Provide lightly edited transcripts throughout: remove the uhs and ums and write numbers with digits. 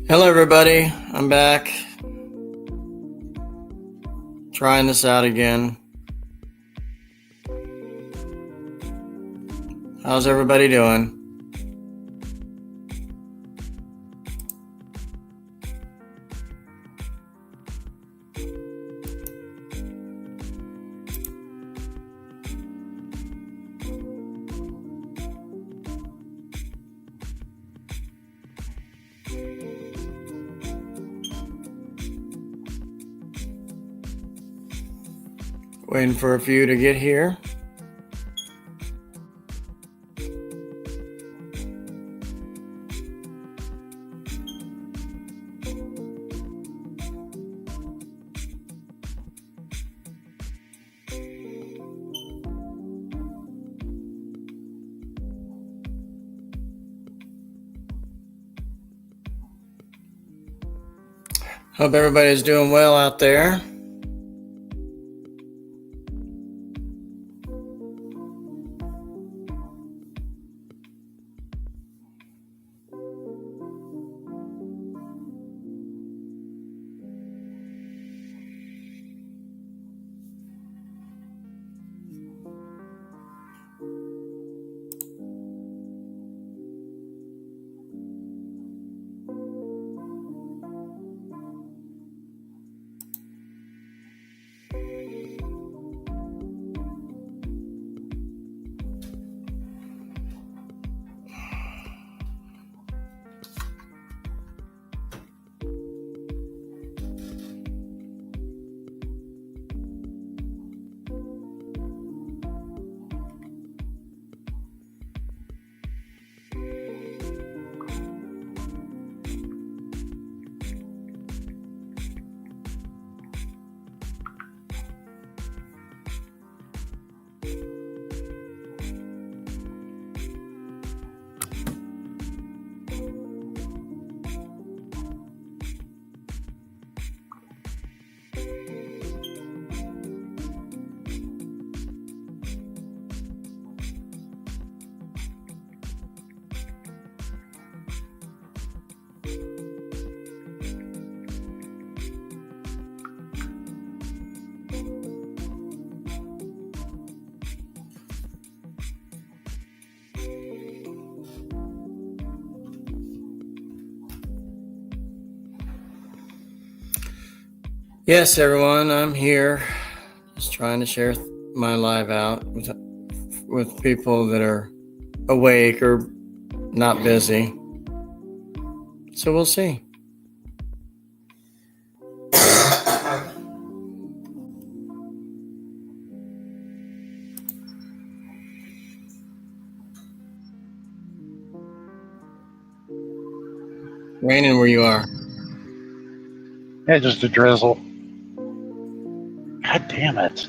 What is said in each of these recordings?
Hello, everybody. I'm back. Trying this out again. How's everybody doing? Waiting for a few to get here. Hope everybody's doing well out there. Yes, everyone, I'm here. Just trying to share my live out with people that are awake or not busy. So we'll see. Raining where you are. Yeah, just a drizzle. God damn it.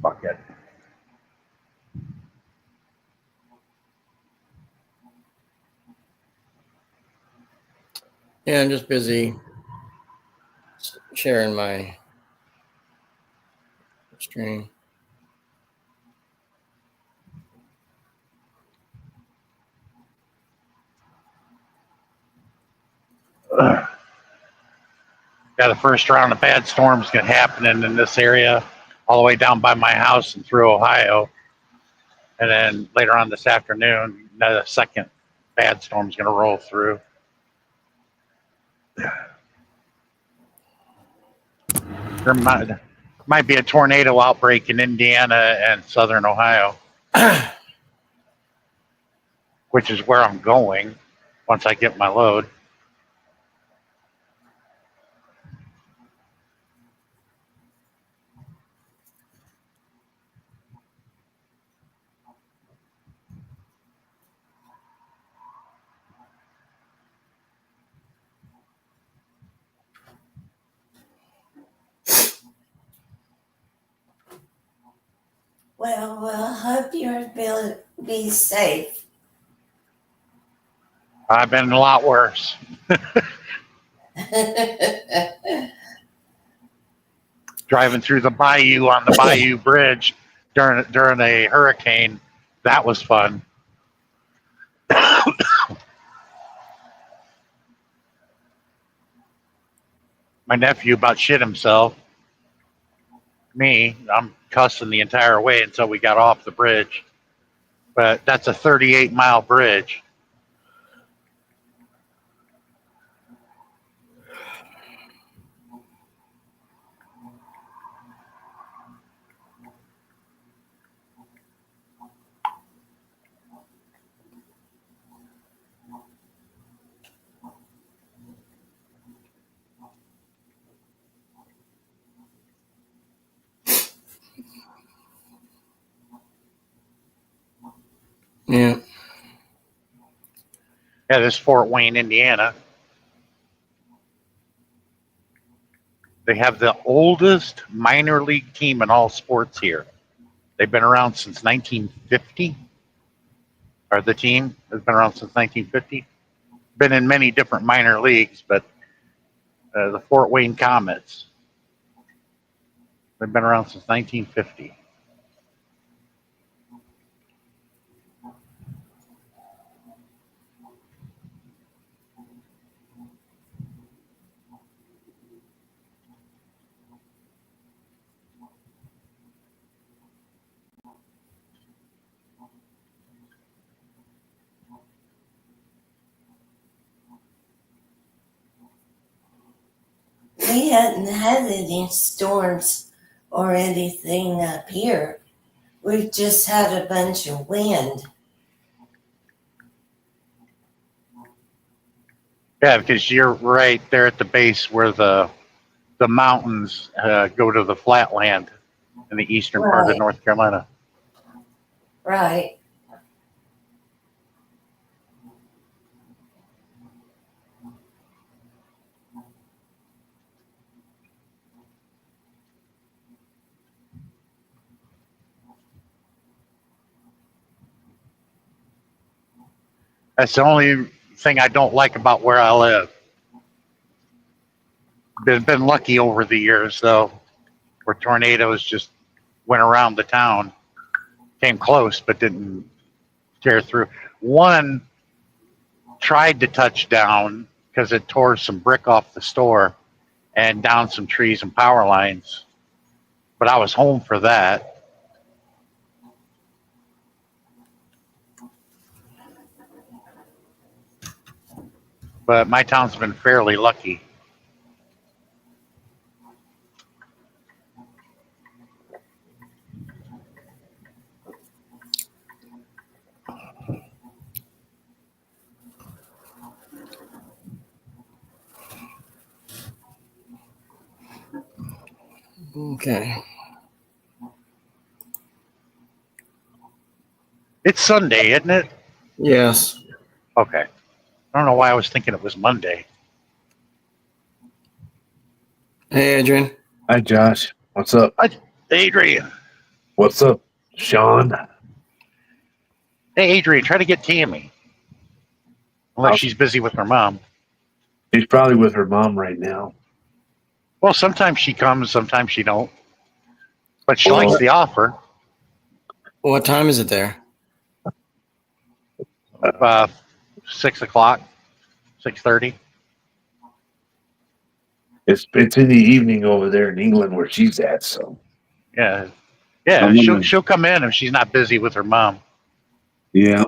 Fuck it. Yeah, I'm just busy sharing my screen. Ugh. Yeah, the first round of bad storms get happening in this area, all the way down by my house and through Ohio. And then later on this afternoon, the second bad storm's going to roll through. There might be a tornado outbreak in Indiana and southern Ohio, which is where I'm going once I get my load. Well, we'll hope you'll be safe. I've been a lot worse. Driving through the bayou on the Bayou Bridge during a hurricane, that was fun. My nephew about shit himself. Me, I'm cussing the entire way until we got off the bridge. But that's a 38-mile bridge. Yeah. Yeah, this is Fort Wayne, Indiana. They have the oldest minor league team in all sports here. They've been around since 1950. Or the team has been around since 1950. Been in many different minor leagues, but the Fort Wayne Comets. They've been around since 1950. We hadn't had any storms or anything up here. We've just had a bunch of wind. Yeah, because you're right there at the base where the mountains go to the flatland in the eastern part of Right. North Carolina. Right. That's the only thing I don't like about where I live. Been lucky over the years though, where tornadoes just went around the town, came close but didn't tear through. One tried to touch down because it tore some brick off the store and down some trees and power lines, but I was home for that. But my town's been fairly lucky. Okay. It's Sunday, isn't it? Yes. Okay. I don't know why I was thinking it was Monday. Hey, Adrian. Hi, Josh. What's up? Adrian. What's up, Sean? Hey, Adrian, try to get Tammy. Unless she's busy with her mom. She's probably with her mom right now. Well, sometimes she comes, sometimes she don't. But she Well, likes the offer. What time is it there? 6 o'clock, 6:30. It's in the evening over there in England where she's at. So Yeah, yeah. She'll come in if she's not busy with her mom. yeah,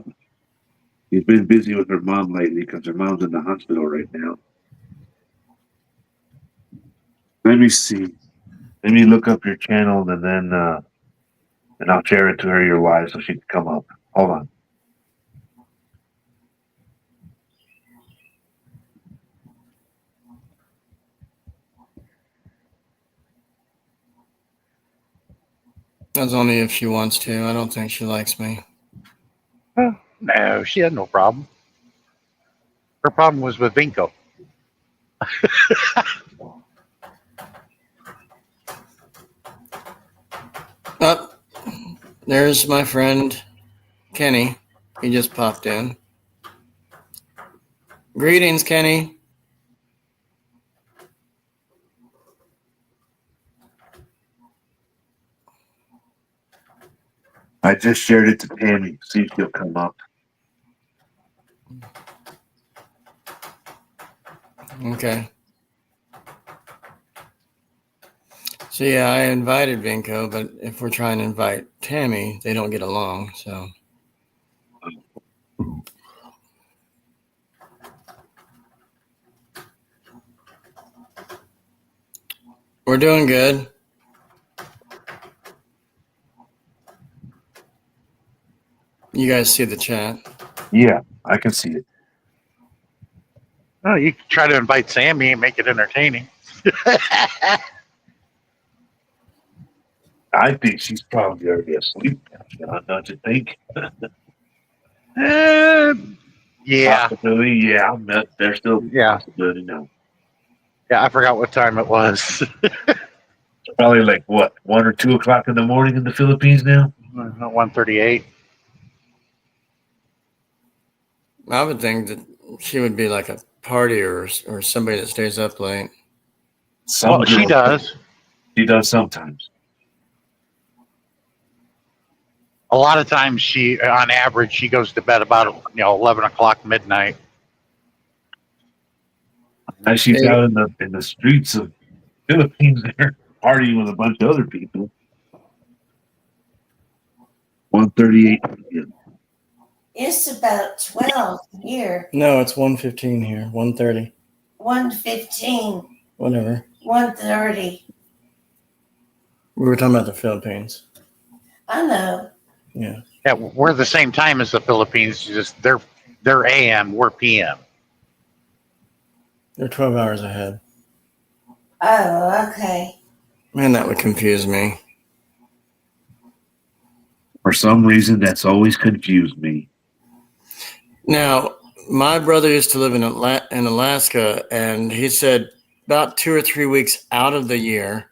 she's been busy with her mom lately because her mom's in the hospital right now. Let me see. let me look up your channel and then and I'll share it to her, your wife, so she can come up. Hold on. That's only if she wants to. I don't think she likes me. No, she had no problem. Her problem was with Vinko. Oh, there's my friend Kenny. He just popped in. Greetings, Kenny. I just shared it to Tammy. See if she'll come up. Okay. So yeah, I invited Vinko, but if we're trying to invite Tammy, they don't get along. So we're doing good. You guys see the chat? Yeah, I can see it. Oh, you could try to invite Sammy and make it entertaining. I think she's probably already asleep. Don't you think? Yeah. Possibility, yeah. There's still Yeah. possibility now. Yeah, I forgot what time it was. Probably like what, 1 or 2 o'clock in the morning in the Philippines now? 1:38. I would think that she would be like a partier or somebody that stays up late. Well, she does. She does sometimes. A lot of times she, on average, she goes to bed about 11 o'clock midnight. And she's out in the streets of Philippines there partying with a bunch of other people. 1:38 p.m. It's about 12 here. No, it's 1:15 here. 1:30. 1:15. Whatever. 1:30. We were talking about the Philippines. I know. Yeah. Yeah, we're the same time as the Philippines. Just they're AM, we're PM. They're 12 hours ahead. Oh, okay. Man, that would confuse me. For some reason, that's always confused me. Now, my brother used to live in Alaska, and he said about 2 or 3 weeks out of the year,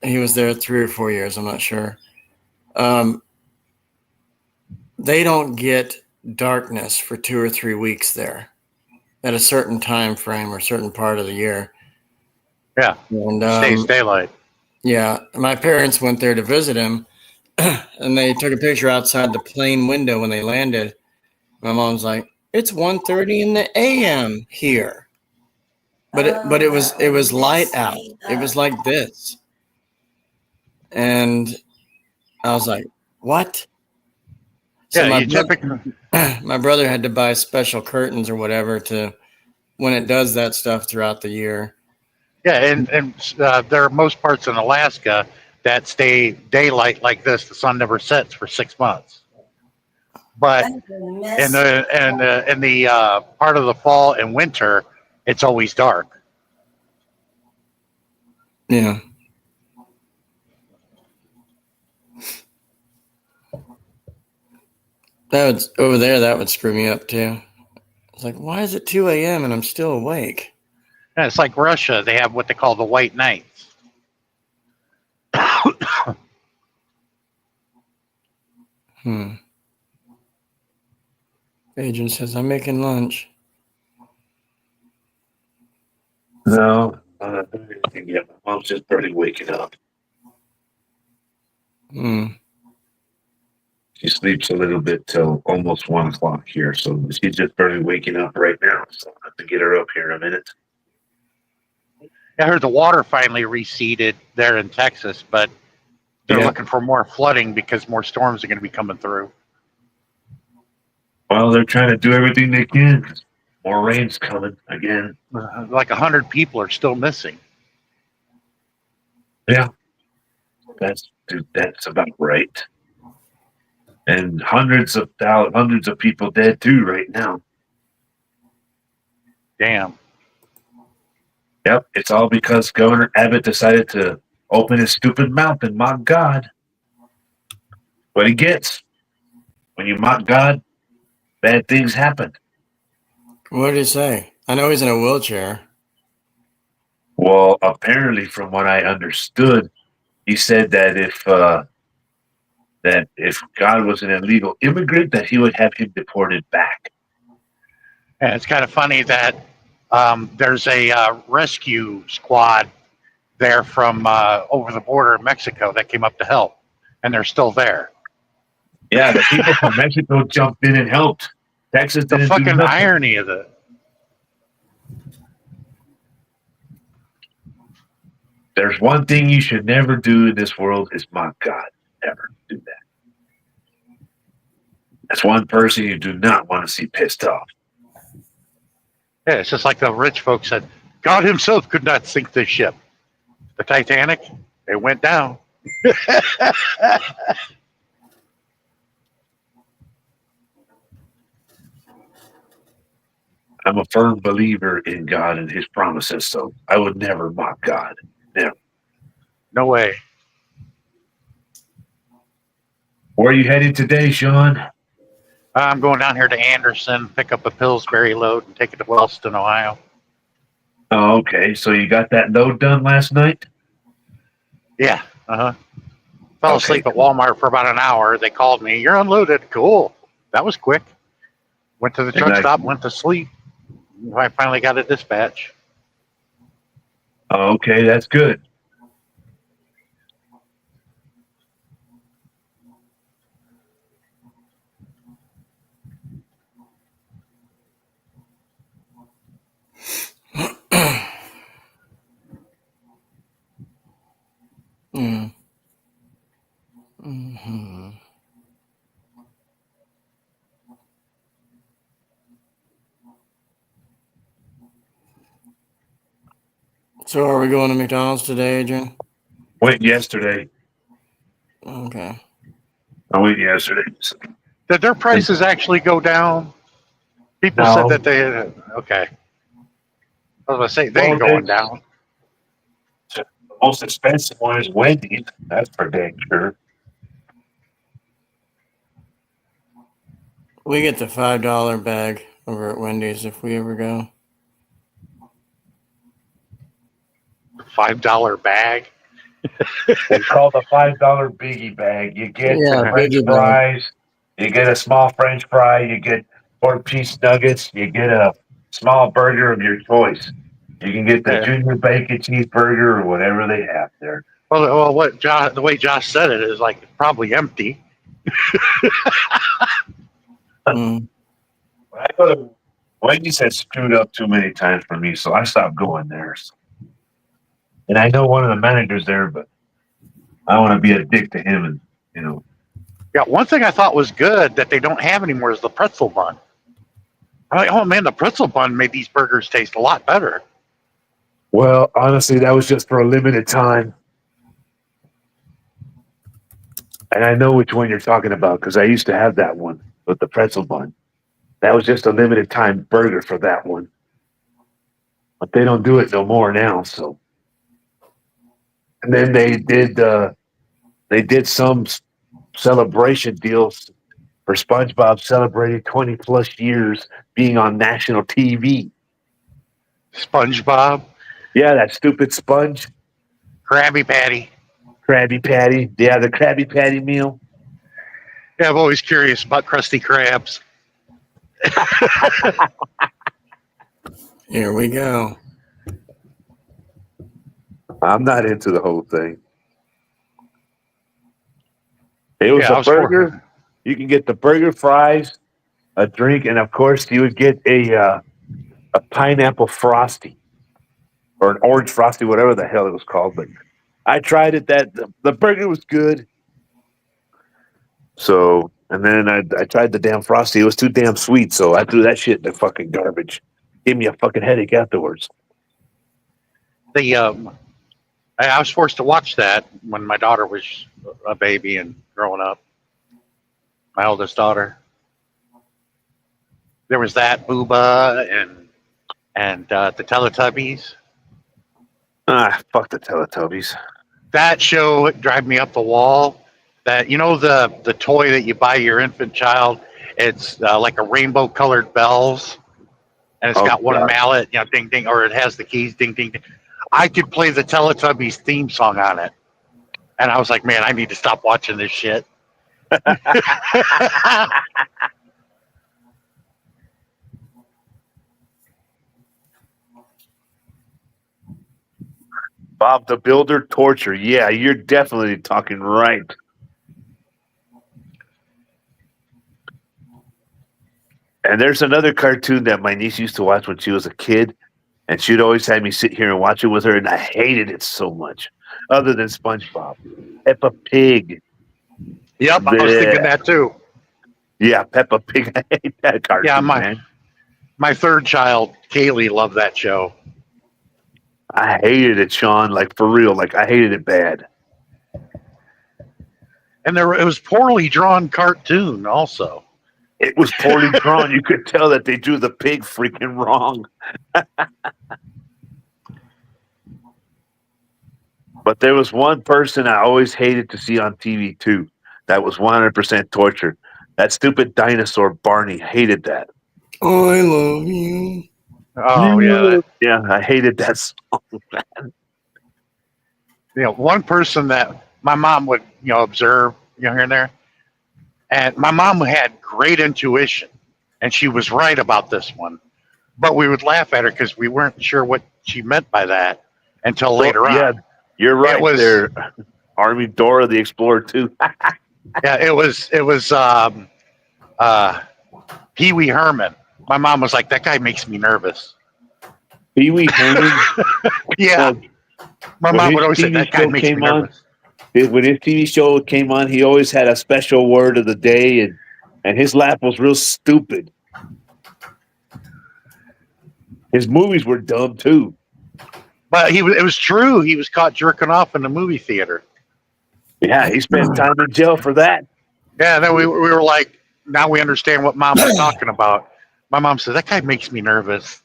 he was there 3 or 4 years, I'm not sure. They don't get darkness for 2 or 3 weeks there at a certain time frame or certain part of the year. Yeah, and stays daylight. Yeah, my parents went there to visit him, and they took a picture outside the plane window when they landed. My mom's like, "It's 1:30 in the a.m. here," but it was light out. It was like this, and I was like, "What?" So Yeah, my brother had to buy special curtains or whatever to when it does that stuff throughout the year. Yeah, and there are most parts in Alaska that stay daylight like this. The sun never sets for 6 months. But in the part of the fall and winter, it's always dark. Yeah. That would over there. That would screw me up too. It's like, why is it 2 a.m. and I'm still awake? Yeah, it's like Russia. They have what they call the white nights. Agent says, I'm making lunch. No, I'm not doing anything yet. My mom's just barely waking up. She sleeps a little bit till almost 1 o'clock here, so she's just barely waking up right now. So I have to get her up here in a minute. I heard the water finally receded there in Texas, but they're looking for more flooding because more storms are going to be coming through. Well, they're trying to do everything they can. More rain's coming again. Like 100 people are still missing. Yeah, that's about right. And hundreds of people dead too right now. Damn. Yep, it's all because Governor Abbott decided to open his stupid mouth and mock God. What he gets when you mock God, bad things happen. What did he say? I know he's in a wheelchair. Well, apparently, from what I understood, he said that if God was an illegal immigrant, that he would have him deported back. And it's kind of funny that there's a rescue squad there from over the border in Mexico that came up to help, and they're still there. Yeah, the people from Mexico jumped in and helped. Texas The didn't do fucking nothing. irony of it. There's one thing you should never do in this world is mock God. Never do that. That's one person you do not want to see pissed off. Yeah, it's just like the rich folks said, God himself could not sink this ship. The Titanic, it went down. I'm a firm believer in God and his promises, so I would never mock God. Never. No way. Where are you headed today, Sean? I'm going down here to Anderson, pick up a Pillsbury load, and take it to Wellston, Ohio. Oh, okay. So you got that load done last night? Yeah. Fell asleep at Walmart for about an hour. They called me. You're unloaded. Cool. That was quick. Went to the truck stop, went to sleep. I finally got a dispatch. Oh, okay, that's good. Mm. Mm-hmm. So are we going to McDonald's today, Adrian? Went yesterday. Okay. I went yesterday. Did their prices actually go down? People No. said that they had. Okay. I was going to say, they ain't going down. The most expensive one is Wendy's. That's for dang sure. We get the $5 bag over at Wendy's if we ever go. $5 bag. It's called the $5 biggie bag. You get French biggie fries. You get a small French fry. You get 4-piece nuggets. You get a small burger of your choice. You can get the junior bacon cheeseburger or whatever they have there. Well, the way Josh said it is like probably empty. Mm. I go to Wendy's has screwed up too many times for me, so I stopped going there. And I know one of the managers there, but I don't want to be a dick to him, and you know. Yeah, one thing I thought was good that they don't have anymore is the pretzel bun. I'm like, oh man, the pretzel bun made these burgers taste a lot better. Well, honestly, that was just for a limited time. And I know which one you're talking about because I used to have that one with the pretzel bun. That was just a limited time burger for that one. But they don't do it no more now, so. And then they did some celebration deals for SpongeBob celebrating 20 plus years being on national TV. SpongeBob? Yeah, that stupid sponge. Krabby Patty. Krabby Patty. Yeah, the Krabby Patty meal. Yeah, I'm always curious about Krusty Krabs. Here we go. I'm not into the whole thing. It was a burger. You can get the burger, fries, a drink, and of course you would get a pineapple frosty or an orange frosty, whatever the hell it was called. But I tried it. The burger was good. So, and then I tried the damn frosty. It was too damn sweet, so I threw that shit in the fucking garbage. Gave me a fucking headache afterwards. I I was forced to watch that when my daughter was a baby and growing up. My oldest daughter. There was that Booba and the Teletubbies. Fuck the Teletubbies. That show would drive me up the wall. That the toy that you buy your infant child. It's like a rainbow colored bells, and it's got one God. mallet, ding ding, or it has the keys, ding ding ding. I could play the Teletubbies theme song on it, and I was like, man, I need to stop watching this shit. Bob the Builder torture. Yeah, you're definitely talking right. And there's another cartoon that my niece used to watch when she was a kid, and she'd always have me sit here and watch it with her, and I hated it so much. Other than SpongeBob, Peppa Pig. Yep, I was thinking that too. Yeah, Peppa Pig. I hate that cartoon. Yeah, man. my third child, Kaylee, loved that show. I hated it, Sean. Like for real. Like I hated it bad. And it was poorly drawn cartoon also. It was poorly drawn. You could tell that they drew the pig freaking wrong. But there was one person I always hated to see on TV too. That was 100% torture. That stupid dinosaur Barney. Hated that. I love you. Oh yeah. Yeah, I hated that song. One person that my mom would observe here and there, and my mom had great intuition, and she was right about this one, but we would laugh at her because we weren't sure what she meant by that until later on. Yeah, you're right. It was there, Army Dora the Explorer too. Yeah, it was Pee Wee Herman. My mom was like, that guy makes me nervous. Pee Wee Herman. Yeah, my mom would always say that guy makes me nervous. When his TV show came on, he always had a special word of the day, and his laugh was real stupid. His movies were dumb too. But it was true. He was caught jerking off in the movie theater. Yeah, he spent time in jail for that. Yeah, then we were like, now we understand what Mom was talking about. My mom said, that guy makes me nervous.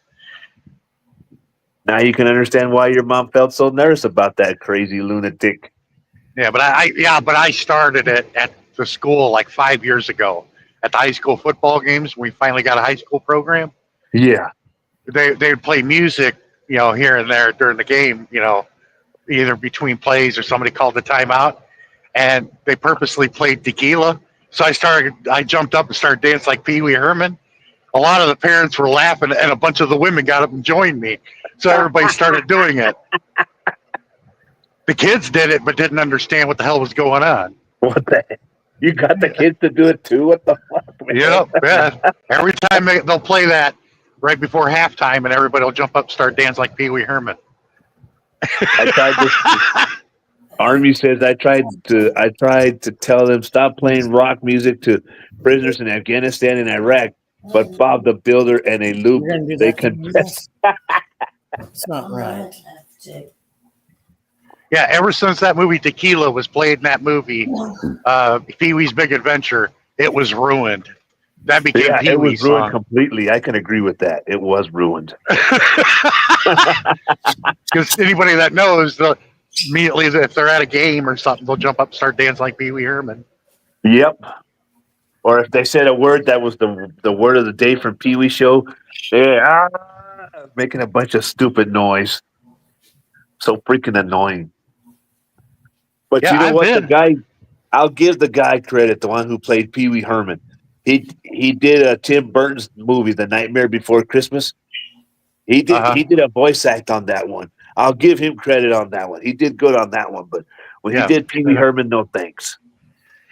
Now you can understand why your mom felt so nervous about that crazy lunatic. Yeah, but I started it at the school like 5 years ago at the high school football games. We finally got a high school program. Yeah. They would play music, here and there during the game, either between plays or somebody called the timeout, and they purposely played Tequila. So I jumped up and started dancing like Pee Wee Herman. A lot of the parents were laughing, and a bunch of the women got up and joined me. So everybody started doing it. The kids did it, but didn't understand what the hell was going on. What the heck? You got the kids to do it too? What the fuck, man? Yeah. Every time they'll play that right before halftime, and everybody will jump up and start dancing like Pee Wee Herman. I tried this. Army says I tried to tell them stop playing rock music to prisoners in Afghanistan and Iraq, but Bob the Builder and a loop they confess. It's not right. Yeah, ever since that movie Tequila was played in that movie, Pee Wee's Big Adventure, it was ruined. That became Pee it was Wee's ruined song. completely. I can agree with that. It was ruined. Because anybody that knows, immediately if they're at a game or something, they'll jump up and start dancing like Pee Wee Herman. Yep. Or if they said a word that was the word of the day from Pee Wee show, they're making a bunch of stupid noise. So freaking annoying. But Yeah, you know I've what? been. The guy, I'll give the guy credit, the one who played Pee Wee Herman. He did Tim Burton's movie, The Nightmare Before Christmas. He did a voice act on that one. I'll give him credit on that one. He did good on that one. But when he did Pee Wee Herman, no thanks.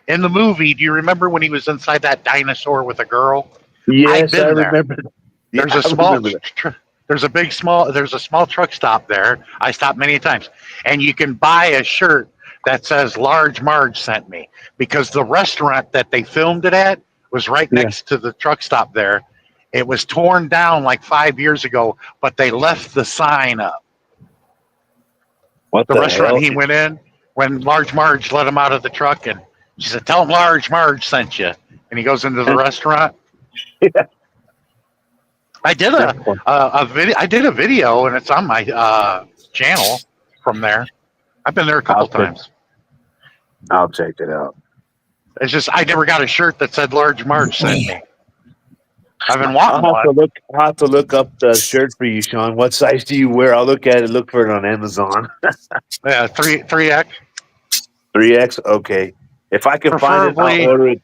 In the movie, do you remember when he was inside that dinosaur with a girl? Yes, I remember. There's Yeah, a small, remember that. there's a small truck stop there. I stopped many times, and you can buy a shirt that says "Large Marge sent me" because the restaurant that they filmed it at was right next to the truck stop there. It was torn down like 5 years ago, but they left the sign up. What The the restaurant hell? he went in when Large Marge let him out of the truck, and she said, "Tell him Large Marge sent you." And he goes into the restaurant. Yeah. I did a video. I did a video, and it's on my channel from there. I've been there a couple times. I'll check it out. It's just I never got a shirt that said Large Marge sent me. I've been I'll wanting one. have to look up the shirt for you, Sean. What size do you wear? I'll look at it. Look for it on Amazon. Yeah, three X, 3X. Okay. If I can find it, Preferably- I'll order it.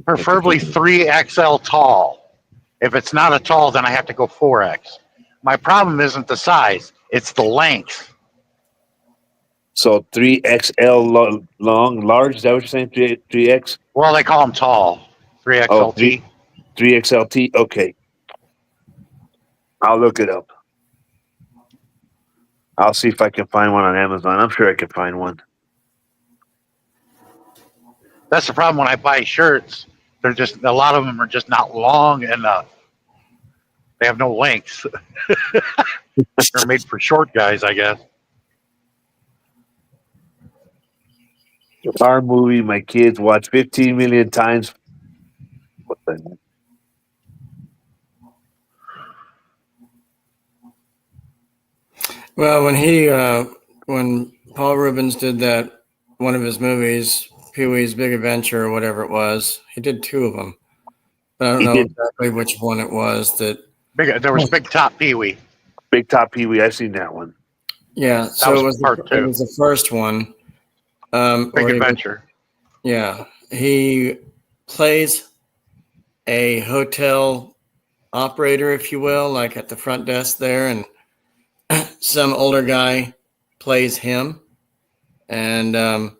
preferably 3XL tall. If it's not a tall, then I have to go 4X. My problem isn't the size; it's the length. So 3XL long, large. Is that what you're saying? 3X. Well, they call them tall. 3XLT. 3XLT. Okay. I'll look it up. I'll see if I can find one on Amazon. I'm sure I can find one. That's the problem when I buy shirts. They're just a lot of them are just not long enough. They have no length. They're made for short guys, I guess. Our movie my kids watch 15 million times. What the heck? Well, when Paul Rubens did that one of his movies, Pee Wee's Big Adventure or whatever it was, he did two of them. But I don't He know did. exactly which one it was. There was Big Top Pee Wee. Big Top Pee Wee. I've seen that one. Yeah, so was it was part two. It was the first one. Big where he- Adventure. Yeah, he plays a hotel operator, if you will, like at the front desk there, and some older guy plays him. And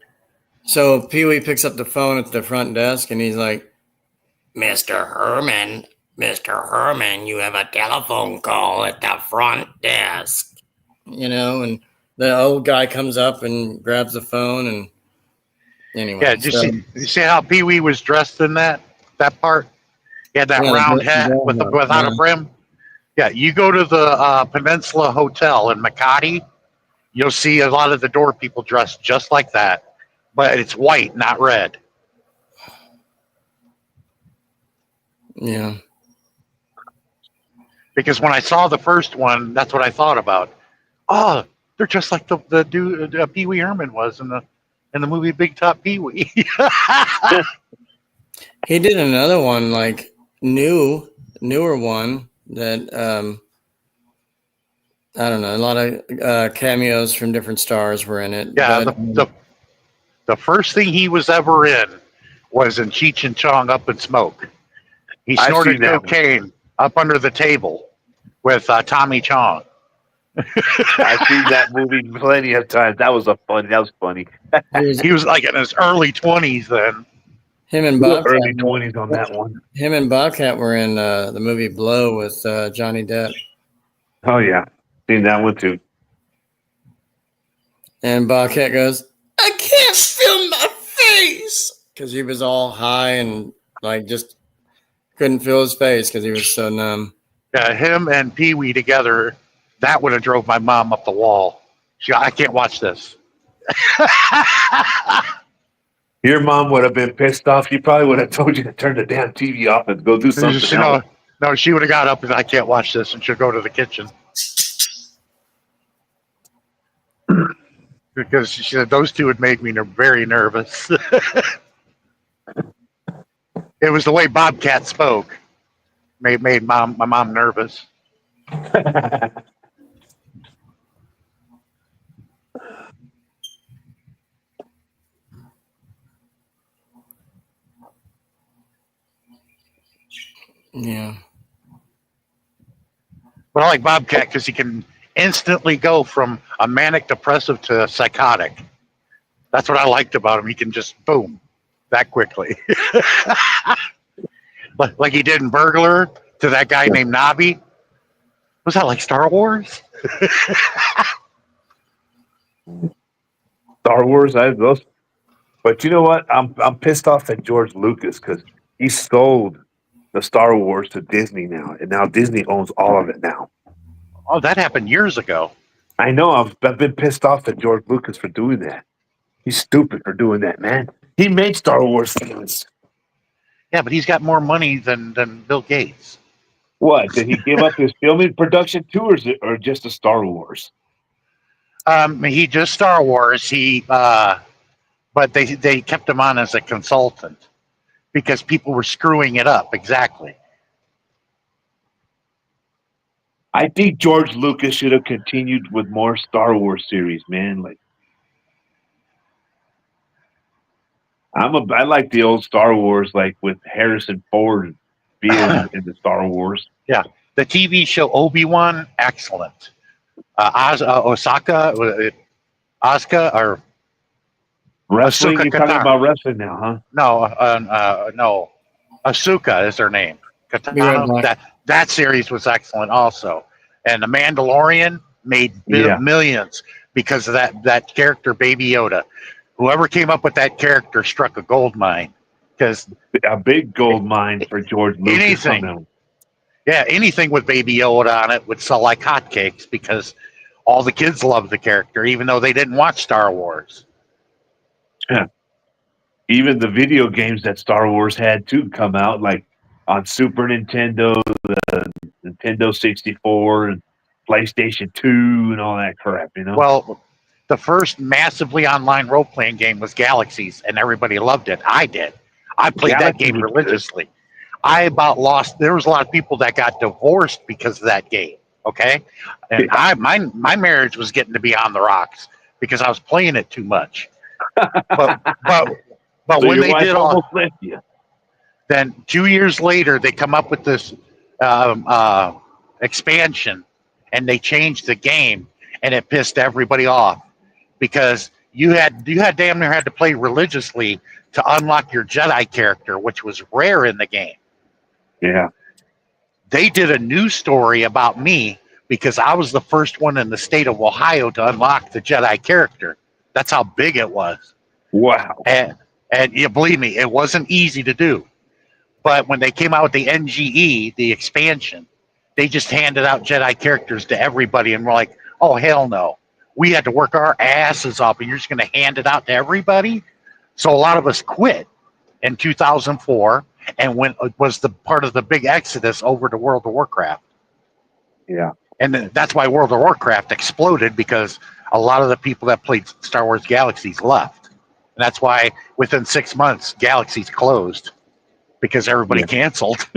so Pee Wee picks up the phone at the front desk, and he's like, Mr. Herman, you have a telephone call at the front desk. And the old guy comes up and grabs the phone, and anyway. Yeah, did you see how Pee Wee was dressed in that part? He had that round hat without a brim. Yeah, you go to the Peninsula Hotel in Makati, you'll see a lot of the door people dressed just like that, but it's white, not red. Yeah. Because when I saw the first one, that's what I thought about. Oh, they're just like the dude Pee Wee Herman was in the movie Big Top Pee Wee. He did another one, like newer one that I don't know. A lot of cameos from different stars were in it. Yeah, but, the first thing he was ever in was in Cheech and Chong Up in Smoke. He I've snorted seen that cocaine up under the table with Tommy Chong. I've seen that movie plenty of times. That was funny. He was like in his early 20s then. him and Bobcat, Early 20s on that one. him and Bobcat were in the movie Blow with Johnny Depp, Oh yeah, seen that one too. and Bobcat goes, "I can't feel my face," because he was all high and like just couldn't feel his face because he was so numb. Yeah, him and Pee Wee together, that would have drove my mom up the wall. I can't watch this. Your mom would have been pissed off. She probably would have told you to turn the damn TV off and go do something else. No, she would have got up and I can't watch this, and she'll go to the kitchen. Because she said those two had made me very nervous. It was the way Bobcat spoke made my mom nervous. Yeah. But I like Bobcat because he can instantly go from a manic depressive to psychotic. That's what I liked about him. He can just boom that quickly. like he did in Burglar to that guy named Nobby. Was that like Star Wars? Star Wars, I have those. But you know what? I'm pissed off at George Lucas because he sold the Star Wars to Disney now, and now Disney owns all of it now. Oh, that happened years ago. I know. I've been pissed off at George Lucas for doing that. He's stupid for doing that, man. He made Star Wars famous. Yeah, but he's got more money than Bill Gates. What did he give up his filming production too, or just a Star Wars? He just Star Wars. But they kept him on as a consultant because people were screwing it up. Exactly. I think George Lucas should have continued with more Star Wars series, man. Like, I like the old Star Wars, like with Harrison Ford being in the Star Wars. Yeah, the TV show Obi-Wan, excellent. Asuka or Wrestling, Ahsoka you're talking Qatar. about wrestling now, huh? No. Asuka is her name. Be right Katana. back. That series was excellent also, and The Mandalorian made Yeah. millions because of that character, Baby Yoda. Whoever came up with that character struck a gold mine because A big gold mine for George Lucas. Anything. On them. yeah, anything with Baby Yoda on it would sell like hotcakes because all the kids loved the character, even though they didn't watch Star Wars. Even the video games that Star Wars had too come out, like on Super Nintendo, the Nintendo 64, and PlayStation 2, and all that crap. You know. Well, the first massively online role playing game was Galaxies, and everybody loved it. I did. I played that Galaxy game was religiously. I about lost. There was a lot of people that got divorced because of that game. Okay, and my marriage was getting to be on the rocks because I was playing it too much. But So when your they wife did almost left you. then 2 years later they come up with this expansion, and they changed the game, and it pissed everybody off because you had damn near had to play religiously to unlock your Jedi character, which was rare in the game. Yeah. They did a news story about me because I was the first one in the state of Ohio to unlock the Jedi character. That's how big it was. Wow. And you believe me, it wasn't easy to do. But when they came out with the NGE, the expansion, they just handed out Jedi characters to everybody, and we're like, oh, hell no. We had to work our asses off, and you're just going to hand it out to everybody? So a lot of us quit in 2004 and was the part of the big exodus over to World of Warcraft. Yeah. And that's why World of Warcraft exploded, because a lot of the people that played Star Wars Galaxies left. And that's why within 6 months, Galaxies closed because everybody canceled.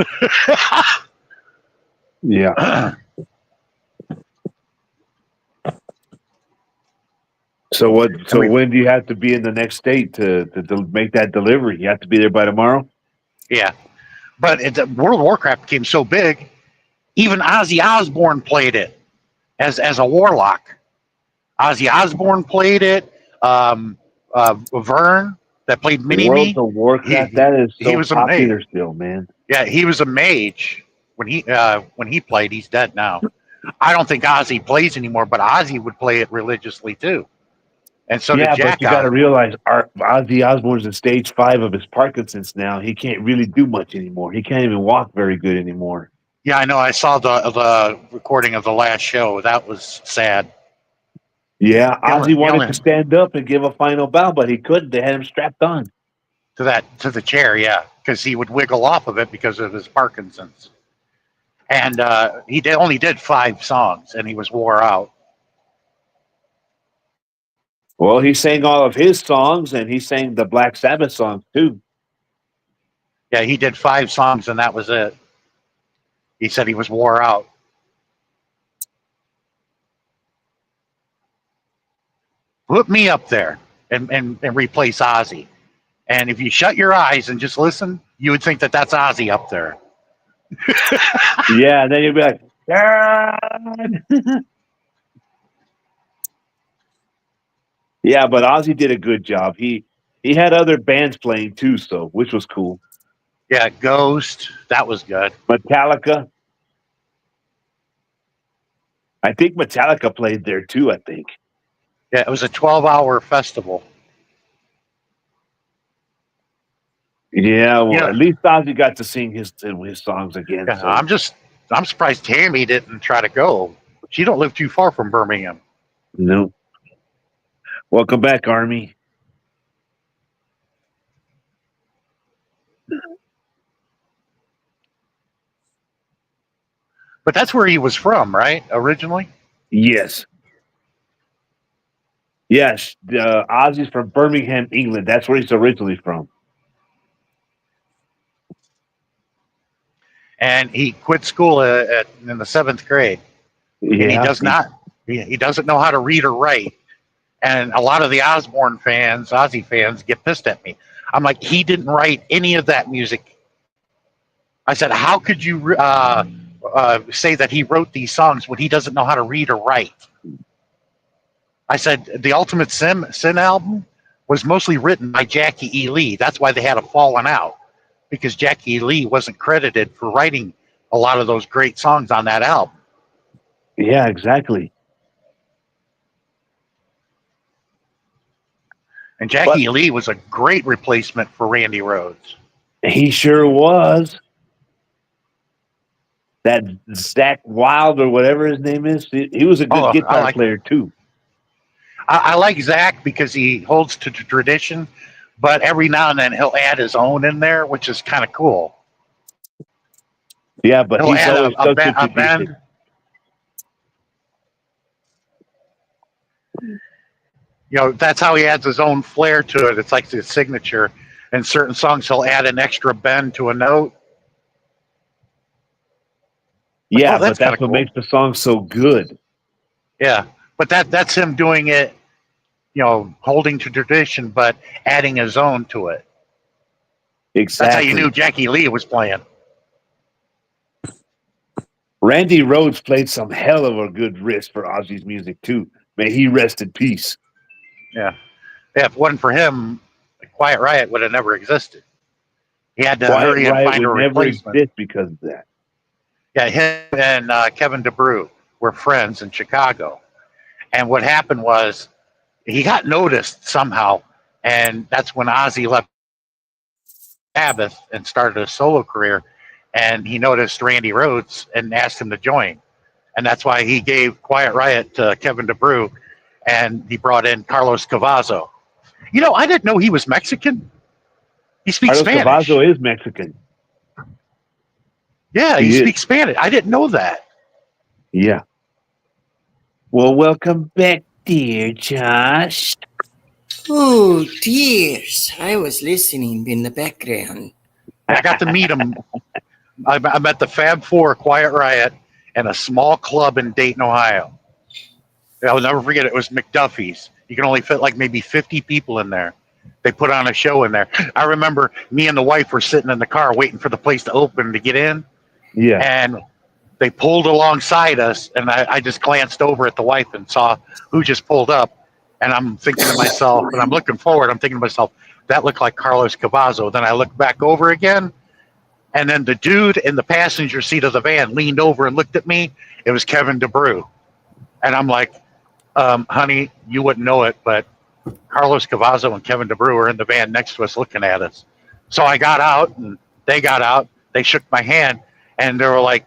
Yeah. So what? So when do you have to be in the next state to make that delivery? You have to be there by tomorrow. Yeah, but World of Warcraft became so big, even Ozzy Osbourne played it as a warlock. Ozzy Osbourne played it. Vern that played Mini Me. World of Warcraft, that is so he was popular still, man. Yeah, he was a mage when he played. He's dead now. I don't think Ozzy plays anymore, but Ozzy would play it religiously too. And so did Jack. But you got to realize Ozzy Osbourne's in stage 5 of his Parkinson's now. He can't really do much anymore. He can't even walk very good anymore. Yeah, I know. I saw the recording of the last show. That was sad. Yeah, Ozzy wanted to stand up and give a final bow, but he couldn't. They had him strapped on to the chair. Yeah, because he would wiggle off of it because of his Parkinson's. And he only did 5 songs, and he was wore out. Well, he sang all of his songs, and he sang the Black Sabbath songs too. Yeah, he did 5 songs, and that was it. He said he was wore out. Put me up there and replace Ozzy. And if you shut your eyes and just listen, you would think that that's Ozzy up there. Yeah, and then you'd be like, God. Yeah, but Ozzy did a good job. He had other bands playing too, so which was cool. Yeah, Ghost, that was good. Metallica. I think Metallica played there too, I think. Yeah, it was a 12-hour festival. Yeah, well, at least Ozzy got to sing his songs again. Yeah, so. I'm surprised Tammy didn't try to go. She don't live too far from Birmingham. No. Welcome back, Army. But that's where he was from, right? Originally. Yes. Yes. Ozzy's from Birmingham, England. That's where he's originally from. And he quit school in the 7th grade, and he Yeah. does not. He doesn't know how to read or write. And a lot of the Osbourne fans, Ozzy fans, get pissed at me. I'm like, he didn't write any of that music. I said, how could you say that he wrote these songs when he doesn't know how to read or write? I said, the Ultimate Sin album was mostly written by Jackie E. Lee. That's why they had a falling out, because Jackie E. Lee wasn't credited for writing a lot of those great songs on that album. Yeah, exactly. And Jackie E. Lee was a great replacement for Randy Rhoads. He sure was. That Zach Wild or whatever his name is, he was a good guitar player too. I like Zach because he holds to tradition, but every now and then he'll add his own in there, which is kind of cool. Yeah, but he'll he's add always a band. You know, that's how he adds his own flair to it. It's like his signature. In certain songs, he'll add an extra bend to a note. Yeah, but that's what makes the song so good. Yeah, but that's him doing it, you know, holding to tradition, but adding his own to it. Exactly. That's how you knew Jackie Lee was playing. Randy Rhoads played some hell of a good riff for Ozzy's music too. May he rest in peace. Yeah. If it wasn't for him, Quiet Riot would have never existed. He had to hurry and find a replacement because of that. Yeah, him and Kevin DeBrew were friends in Chicago. And what happened was he got noticed somehow, and that's when Ozzy left Sabbath and started a solo career. And he noticed Randy Rhoads and asked him to join. And that's why he gave Quiet Riot to Kevin DeBrew, and he brought in Carlos Cavazo. You know, I didn't know he was Mexican. He speaks Spanish. Carlos Cavazo is Mexican. Yeah, he speaks Spanish. I didn't know that. Yeah. Well, welcome back, dear Josh. Oh, dears. I was listening in the background. I got to meet him. I met the Fab Four, Quiet Riot, in a small club in Dayton, Ohio. I'll never forget it. It was McDuffie's. You can only fit like maybe 50 people in there. They put on a show in there. I remember me and the wife were sitting in the car waiting for the place to open to get in. Yeah. And they pulled alongside us, and I just glanced over at the wife and saw who just pulled up. And I'm thinking to myself, and I'm looking forward, I'm thinking to myself, that looked like Carlos Cavazo. Then I looked back over again, and then the dude in the passenger seat of the van leaned over and looked at me. It was Kevin DeBrew. And I'm like, honey, you wouldn't know it, but Carlos Cavazo and Kevin DeBrew were in the van next to us looking at us. So I got out, and they got out. They shook my hand, and they were like,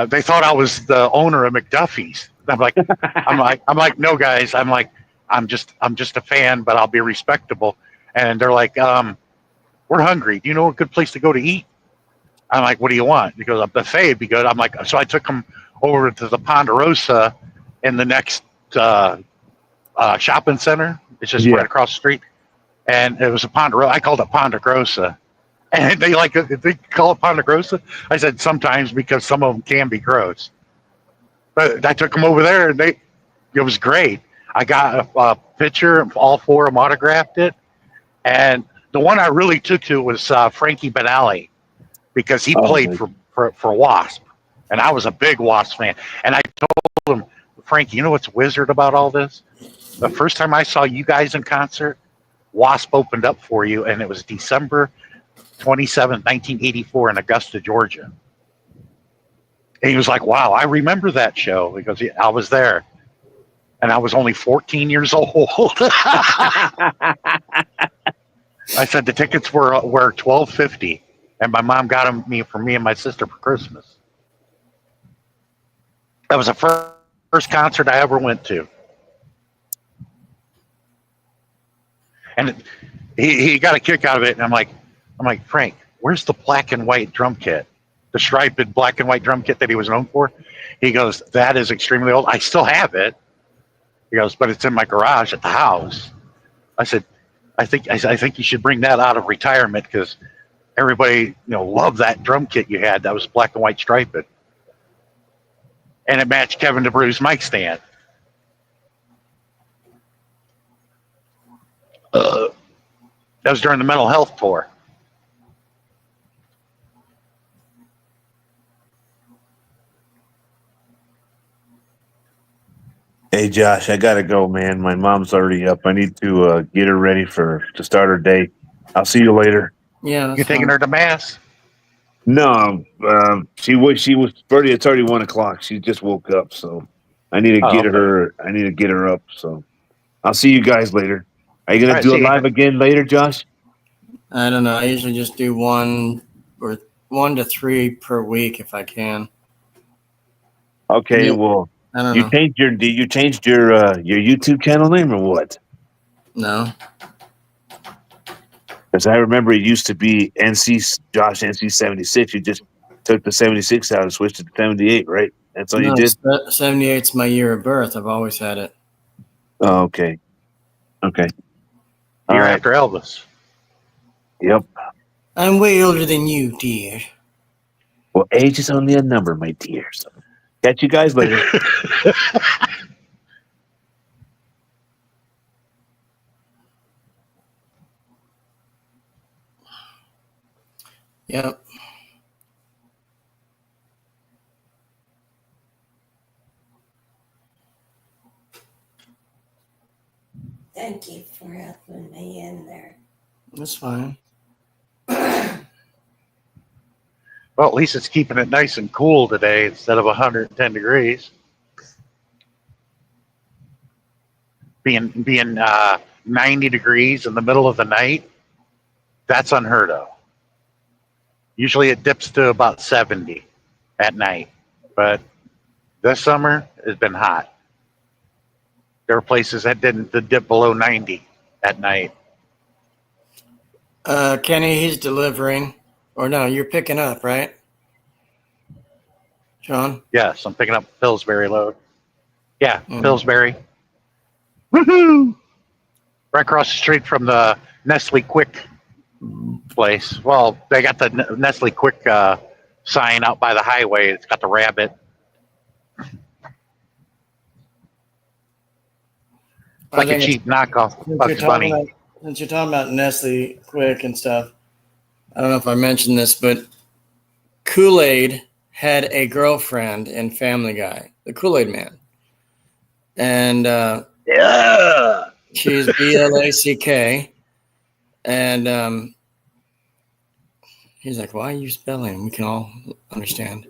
they thought I was the owner of McDuffie's. I'm like, no, guys. I'm just a fan, but I'll be respectable. And they're like, we're hungry. Do you know a good place to go to eat? I'm like, what do you want? He goes, a buffet would be good. I'm like, so I took him over to the Ponderosa in the next shopping center. It's just right across the street. And it was a Ponderosa. I called it Ponderosa. And they call it Ponderosa. I said sometimes because some of them can be gross. But I took them over there, and it was great. I got a picture. All four of them autographed it. And the one I really took to was Frankie Banali, because he played for Wasp. And I was a big Wasp fan. And I told him, Frankie, you know what's wizard about all this? The first time I saw you guys in concert, Wasp opened up for you, and it was December 27th, 1984 in Augusta, Georgia. And he was like, wow, I remember that show, because I was there. And I was only 14 years old. I said the tickets were $12.50, and my mom got them for me and my sister for Christmas. That was the first concert I ever went to. And he got a kick out of it. And I'm like, Frank, where's the black and white drum kit? The striped black and white drum kit that he was known for? He goes, that is extremely old. I still have it. He goes, but it's in my garage at the house. I said, I think you should bring that out of retirement because everybody, loved that drum kit you had. That was black and white striped. And it matched Kevin DeBrew's mic stand. That was during the mental health tour. Hey Josh, I gotta go, man. My mom's already up. I need to get her ready to start her day. I'll see you later. Yeah. that's You taking fine. her to mass? No, she was already. It's already 1:00. She just woke up, so I need to get okay. her. I need to get her up. So I'll see you guys later. Are you gonna All right, do see it you. live again later, Josh? I don't know. I usually just do 1 to 3 per week if I can. Okay. Yeah. Well, I don't you know. changed your YouTube channel name or what? No. Because I remember it used to be Josh NC 76. You just took the 76 out and switched it to 78, right? That's all you No, did. 78's my year of birth. I've always had it. Oh, okay. Okay. All You're right. after Elvis. Yep. I'm way older than you, dear. Well, age is only a number, my dear. So catch you guys later. Yep. Thank you for helping me in there. That's fine. Well, at least it's keeping it nice and cool today instead of 110 degrees. Being 90 degrees in the middle of the night, that's unheard of. Usually it dips to about 70 at night, but this summer has been hot. There were places that didn't dip below 90 at night. Kenny, he's delivering. Or no, you're picking up, right? John? Yes, I'm picking up Pillsbury load. Yeah, Mhm. Pillsbury. Woohoo! Right across the street from the Nestle Quick place. Well, they got the Nestle Quick sign out by the highway. It's got the rabbit. It's like a cheap knockoff Bugs Bunny. Since you're talking about Nestle Quick and stuff, I don't know if I mentioned this, but Kool-Aid had a girlfriend in Family Guy, the Kool-Aid Man. And Yeah. she's BLACK. And he's like, why are you spelling? We can all understand.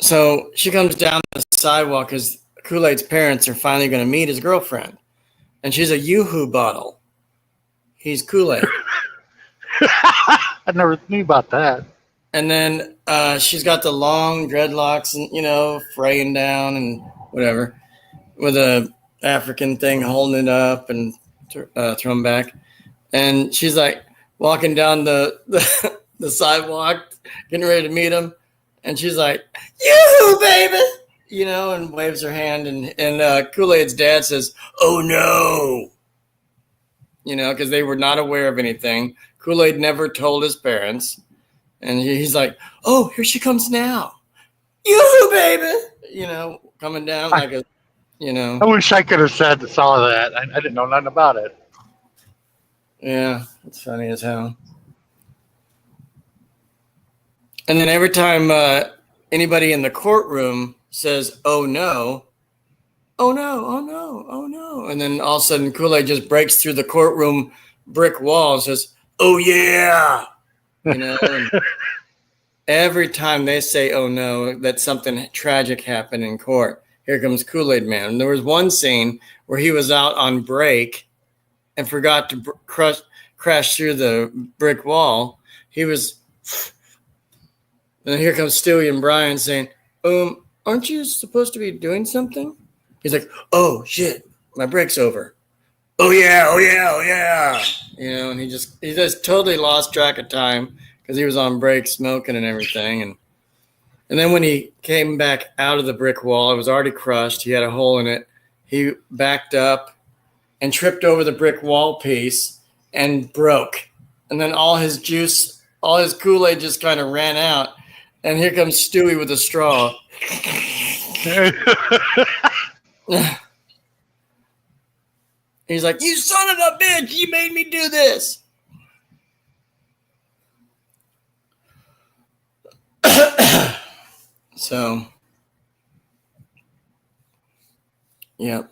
So she comes down the sidewalk because Kool-Aid's parents are finally going to meet his girlfriend. And she's a Yoo-hoo bottle. He's Kool-Aid. I never knew about that. And then she's got the long dreadlocks and, fraying down and whatever with a African thing holding it up and thrown back. And she's like walking down the sidewalk, getting ready to meet him. And she's like, yoo-hoo, baby, and waves her hand. And Kool-Aid's dad says, oh, no, because they were not aware of anything. Kool-Aid never told his parents. And he's like, oh, here she comes now. Yoo-hoo, baby, coming down like a, I wish I could have said saw that. I didn't know nothing about it. Yeah, it's funny as hell. And then every time anybody in the courtroom says, oh, no, oh, no, oh, no, oh, no. And then all of a sudden Kool-Aid just breaks through the courtroom brick wall and says, oh, yeah. And every time they say, oh, no, that something tragic happened in court. Here comes Kool-Aid Man. And there was one scene where he was out on break and forgot to crash through the brick wall. He was... And here comes Stewie and Brian saying, aren't you supposed to be doing something? He's like, oh, shit, my break's over. oh yeah, oh yeah, oh yeah. And he just totally lost track of time because he was on break smoking and everything. And then when he came back out of the brick wall, it was already crushed. He had a hole in it. He backed up and tripped over the brick wall piece and broke. And then all his juice, all his Kool-Aid just kind of ran out. And here comes Stewie with a straw. He's like, you son of a bitch, you made me do this. So, yep.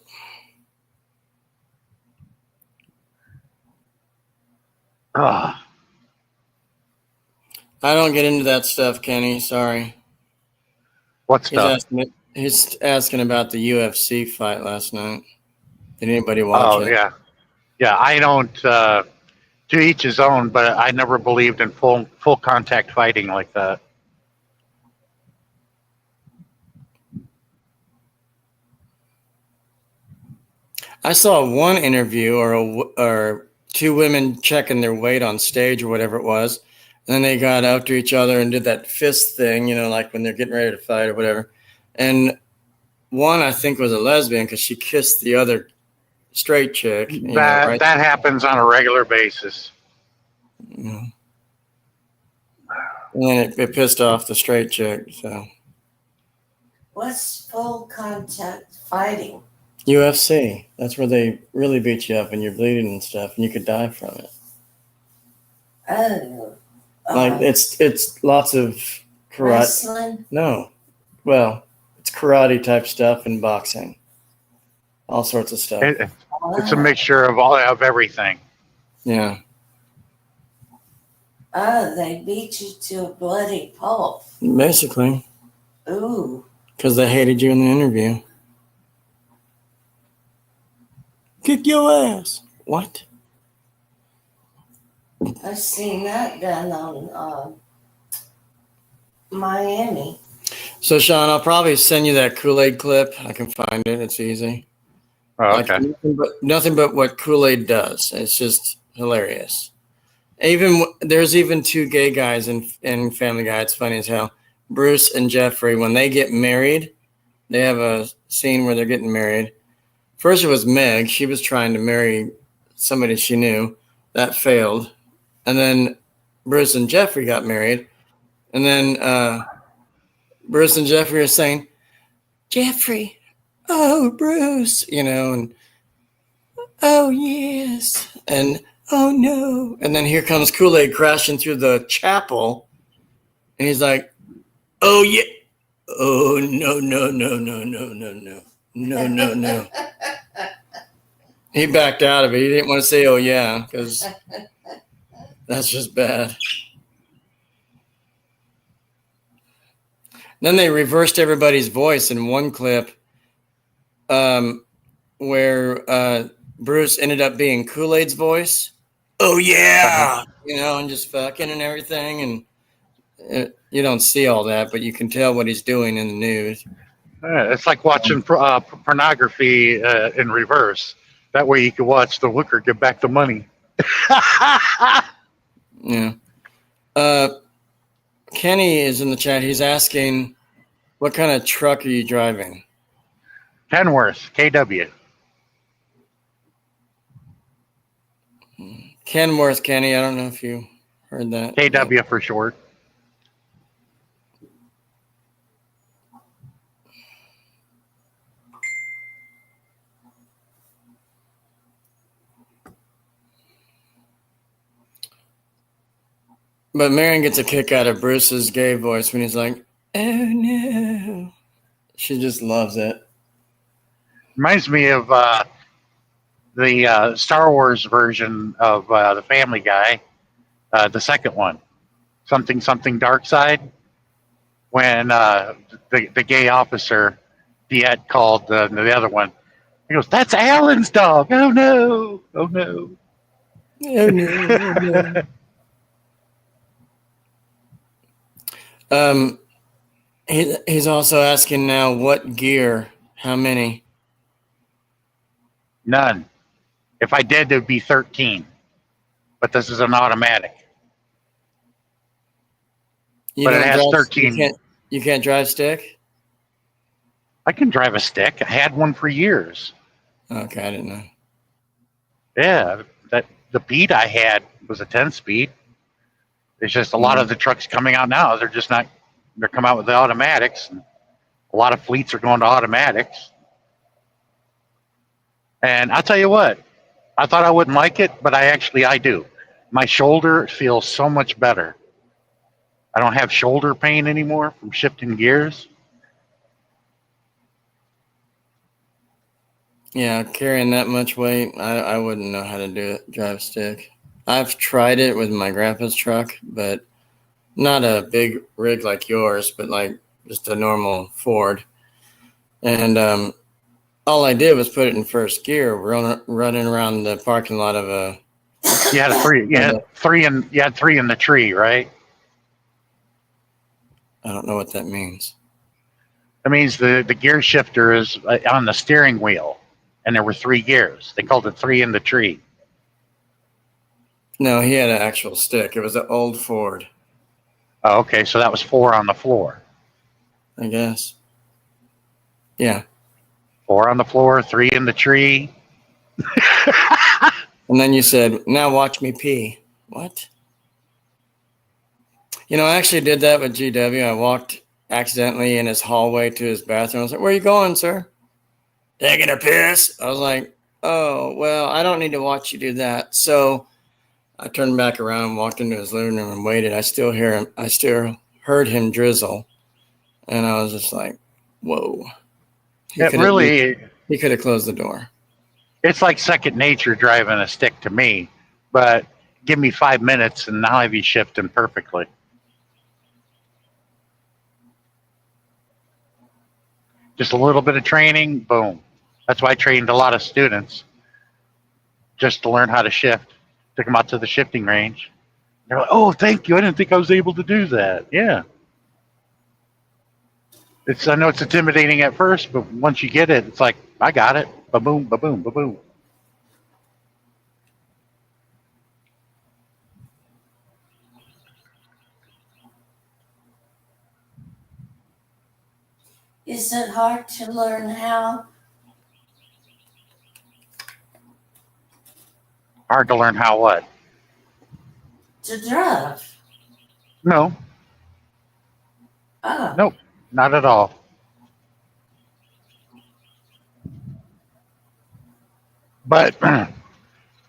Ah, I don't get into that stuff, Kenny. Sorry. what stuff? He's asking about the UFC fight last night. Did anybody watch Oh it? yeah, yeah. I don't. To each his own, but I never believed in full contact fighting like that. I saw one interview or two women checking their weight on stage or whatever it was. And then they got after each other and did that fist thing, like when they're getting ready to fight or whatever. And one, I think, was a lesbian because she kissed the other straight chick. That happens on a regular basis. And then it pissed off the straight chick. So What's full contact fighting? UFC, that's where they really beat you up and you're bleeding and stuff, and you could die from it. Oh. Like it's lots of karate. Wrestling? No, well, it's karate type stuff and boxing, all sorts of stuff. It's a mixture of everything. Yeah, Oh, they beat you to a bloody pulp. basically, Ooh. because they hated you in the interview. Kick your ass. What? I've seen that done on Miami. So, Sean, I'll probably send you that Kool-Aid clip. I can find it. It's easy. Oh, okay. Nothing but what Kool-Aid does. It's just hilarious. There's even two gay guys in Family Guy. It's funny as hell. Bruce and Jeffrey, when they get married, they have a scene where they're getting married. First, it was Meg. She was trying to marry somebody she knew. That failed. And then Bruce and Jeffrey got married. And then Bruce and Jeffrey are saying, Jeffrey, oh, Bruce, and oh, yes, and oh, no. And then here comes Kool-Aid crashing through the chapel. And he's like, oh, yeah. Oh, no, no, no, no, no, no, no. No, no, no. He backed out of it. He didn't want to say, oh, yeah, because that's just bad. Then they reversed everybody's voice in one clip where Bruce ended up being Kool-Aid's voice. Oh, yeah. And just fucking and everything. And you don't see all that, but you can tell what he's doing in the news. Yeah, it's like watching pornography in reverse. That way you can watch the hooker get back the money. Yeah. Kenny is in the chat. He's asking, what kind of truck are you driving? Kenworth, KW. Kenworth, Kenny. I don't know if you heard that. KW for short. But Marion gets a kick out of Bruce's gay voice when he's like, oh, no. She just loves it. Reminds me of the Star Wars version of the Family Guy, the second one, something Dark Side, when the gay officer, Diet, called the other one. He goes, "That's Alan's dog. Oh no! Oh no! Oh, no. Oh, no. He's also asking now, what gear? How many? None. If I did, it would be 13. But this is an automatic. You But it don't has drive. 13. You can't drive stick. I can drive a stick. I had one for years. Okay, I didn't know. Yeah, that the Beat I had was a 10-speed. It's just a lot of the trucks coming out now. They're just not. They're coming out with the automatics. And a lot of fleets are going to automatics. And I'll tell you what. I thought I wouldn't like it, but I do. My shoulder feels so much better. I don't have shoulder pain anymore from shifting gears. Yeah, carrying that much weight, I wouldn't know how to do it. Drive stick. I've tried it with my grandpa's truck, but not a big rig like yours, but like just a normal Ford. And all I did was put it in first gear, running around the parking lot of a. You had three. You had three in the tree, right? I don't know what that means. That means the gear shifter is on the steering wheel, and there were 3 gears. They called it 3 in the tree. No, he had an actual stick. It was an old Ford, Oh, okay, so that was 4 on the floor. I guess. Yeah. 4 on the floor, 3 in the tree. And then you said, "Now watch me pee." What? I actually did that with GW. I walked accidentally in his hallway to his bathroom. I was like, "Where are you going, sir?" "Taking a piss." I was like, "Oh, well, I don't need to watch you do that." So I turned back around, walked into his living room, and waited. I still heard him drizzle, and I was just like, "Whoa!" He could have closed the door. It's like second nature driving a stick to me, but give me 5 minutes and I'll have you shifting perfectly. Just a little bit of training, boom. That's why I trained a lot of students just to learn how to shift. Took them out to the shifting range. They're like, "Oh, thank you. I didn't think I was able to do that." Yeah. I know it's intimidating at first, but once you get it, it's like, I got it. Ba-boom, ba-boom, ba-boom. Is it hard to learn how? Hard to learn how what? To drive? No. Oh. Nope. Not at all. But a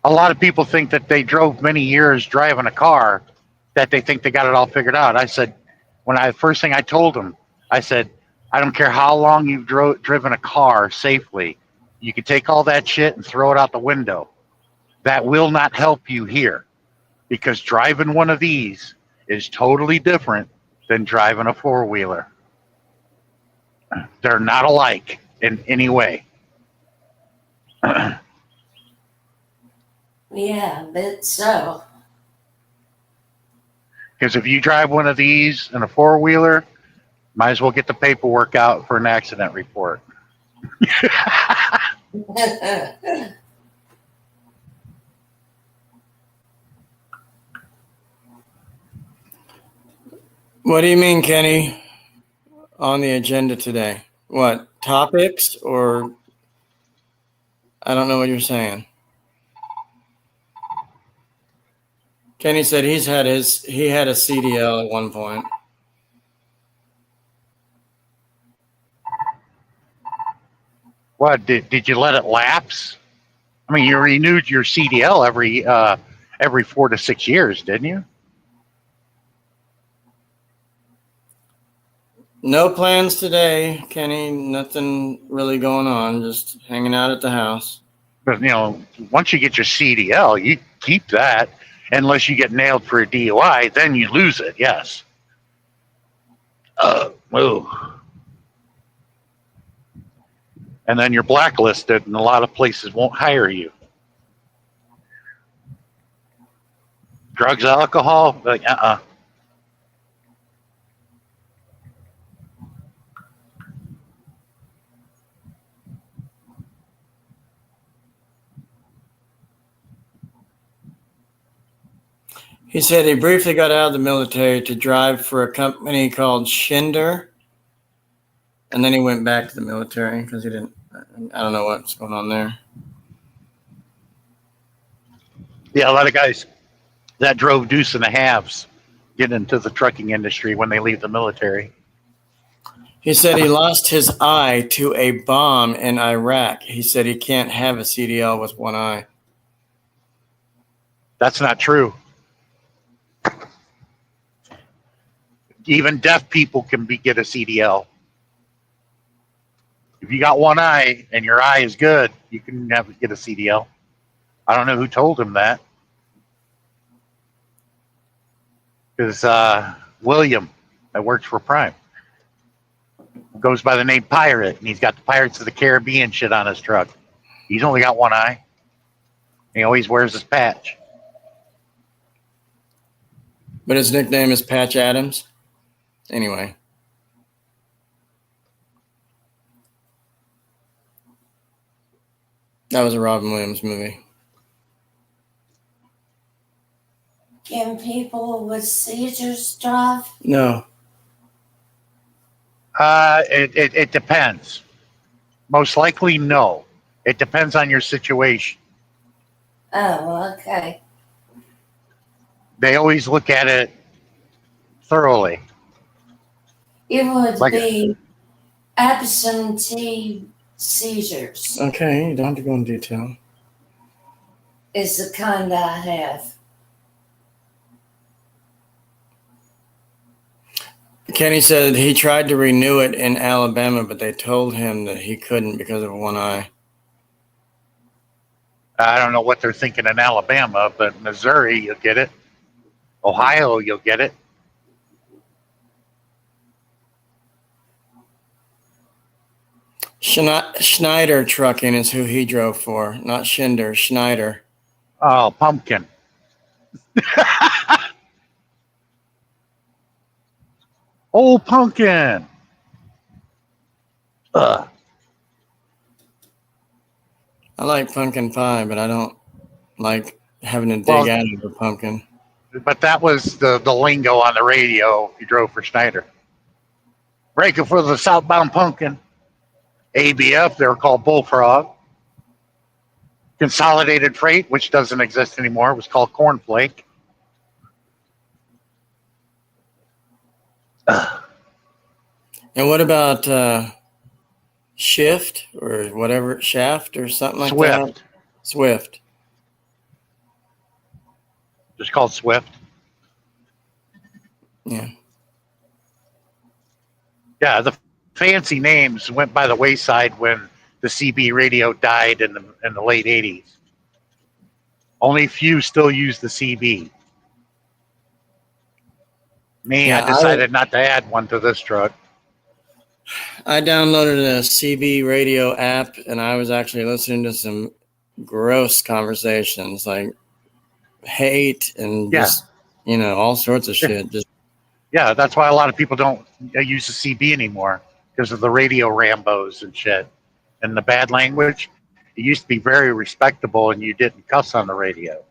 lot of people think that they drove many years driving a car, that they think they got it all figured out. I said, first thing I told them, I said, I don't care how long you've driven a car safely. You can take all that shit and throw it out the window. That will not help you here, because driving one of these is totally different than driving a 4-wheeler. They're not alike in any way. Yeah, I bet so. Because if you drive one of these in a 4-wheeler, might as well get the paperwork out for an accident report. What do you mean, Kenny? On the agenda today? What topics, or I don't know what you're saying. Kenny said he had a CDL at one point. What, did you let it lapse? I mean, you renewed your CDL every 4 to 6 years, didn't you? No plans today, Kenny. Nothing really going on. Just hanging out at the house. But once you get your CDL, you keep that unless you get nailed for a DUI. Then you lose it. Yes. And then you're blacklisted, and a lot of places won't hire you. Drugs, alcohol, like He said he briefly got out of the military to drive for a company called Schinder, and then he went back to the military because he didn't. I don't know what's going on there. Yeah, a lot of guys that drove deuce and a halves get into the trucking industry when they leave the military. He said he lost his eye to a bomb in Iraq. He said he can't have a CDL with one eye. That's not true. Even deaf people can get a CDL. If you got one eye and your eye is good, you can get a CDL. I don't know who told him that. Because William, that works for Prime, goes by the name Pirate, and he's got the Pirates of the Caribbean shit on his truck. He's only got one eye. He always wears his patch. But his nickname is Patch Adams. Anyway. That was a Robin Williams movie. Can people with seizures drive? No. It depends. Most likely, no. It depends on your situation. Oh, okay. They always look at it thoroughly. It would Like- be absentee seizures Okay, you don't have to go in detail. is the kind I have. Kenny said he tried to renew it in Alabama, but they told him that he couldn't because of one eye. I don't know what they're thinking in Alabama, but Missouri, you'll get it. Ohio, you'll get it. Schneider Trucking is who he drove for, not Schinder, Schneider. Oh, pumpkin. Old pumpkin. I like pumpkin pie, but I don't like having to dig Well- out of a pumpkin. But that was the lingo on the radio if you drove for Schneider. Breaking for the southbound pumpkin. ABF, they were called Bullfrog. Consolidated Freight, which doesn't exist anymore, was called Cornflake. And what about Shift or whatever, Shaft or something like that? Swift. Swift. Just called Swift. Yeah. Yeah, the fancy names went by the wayside when the CB radio died in the late 80s. Only few still use the CB. Me, Yeah, I decided not to add one to this truck. I downloaded a CB radio app and I was actually listening to some gross conversations like hate and Yeah. just, all sorts of shit. Just Yeah, that's why a lot of people don't use the CB anymore because of the radio Rambos and shit and the bad language. It used to be very respectable and you didn't cuss on the radio.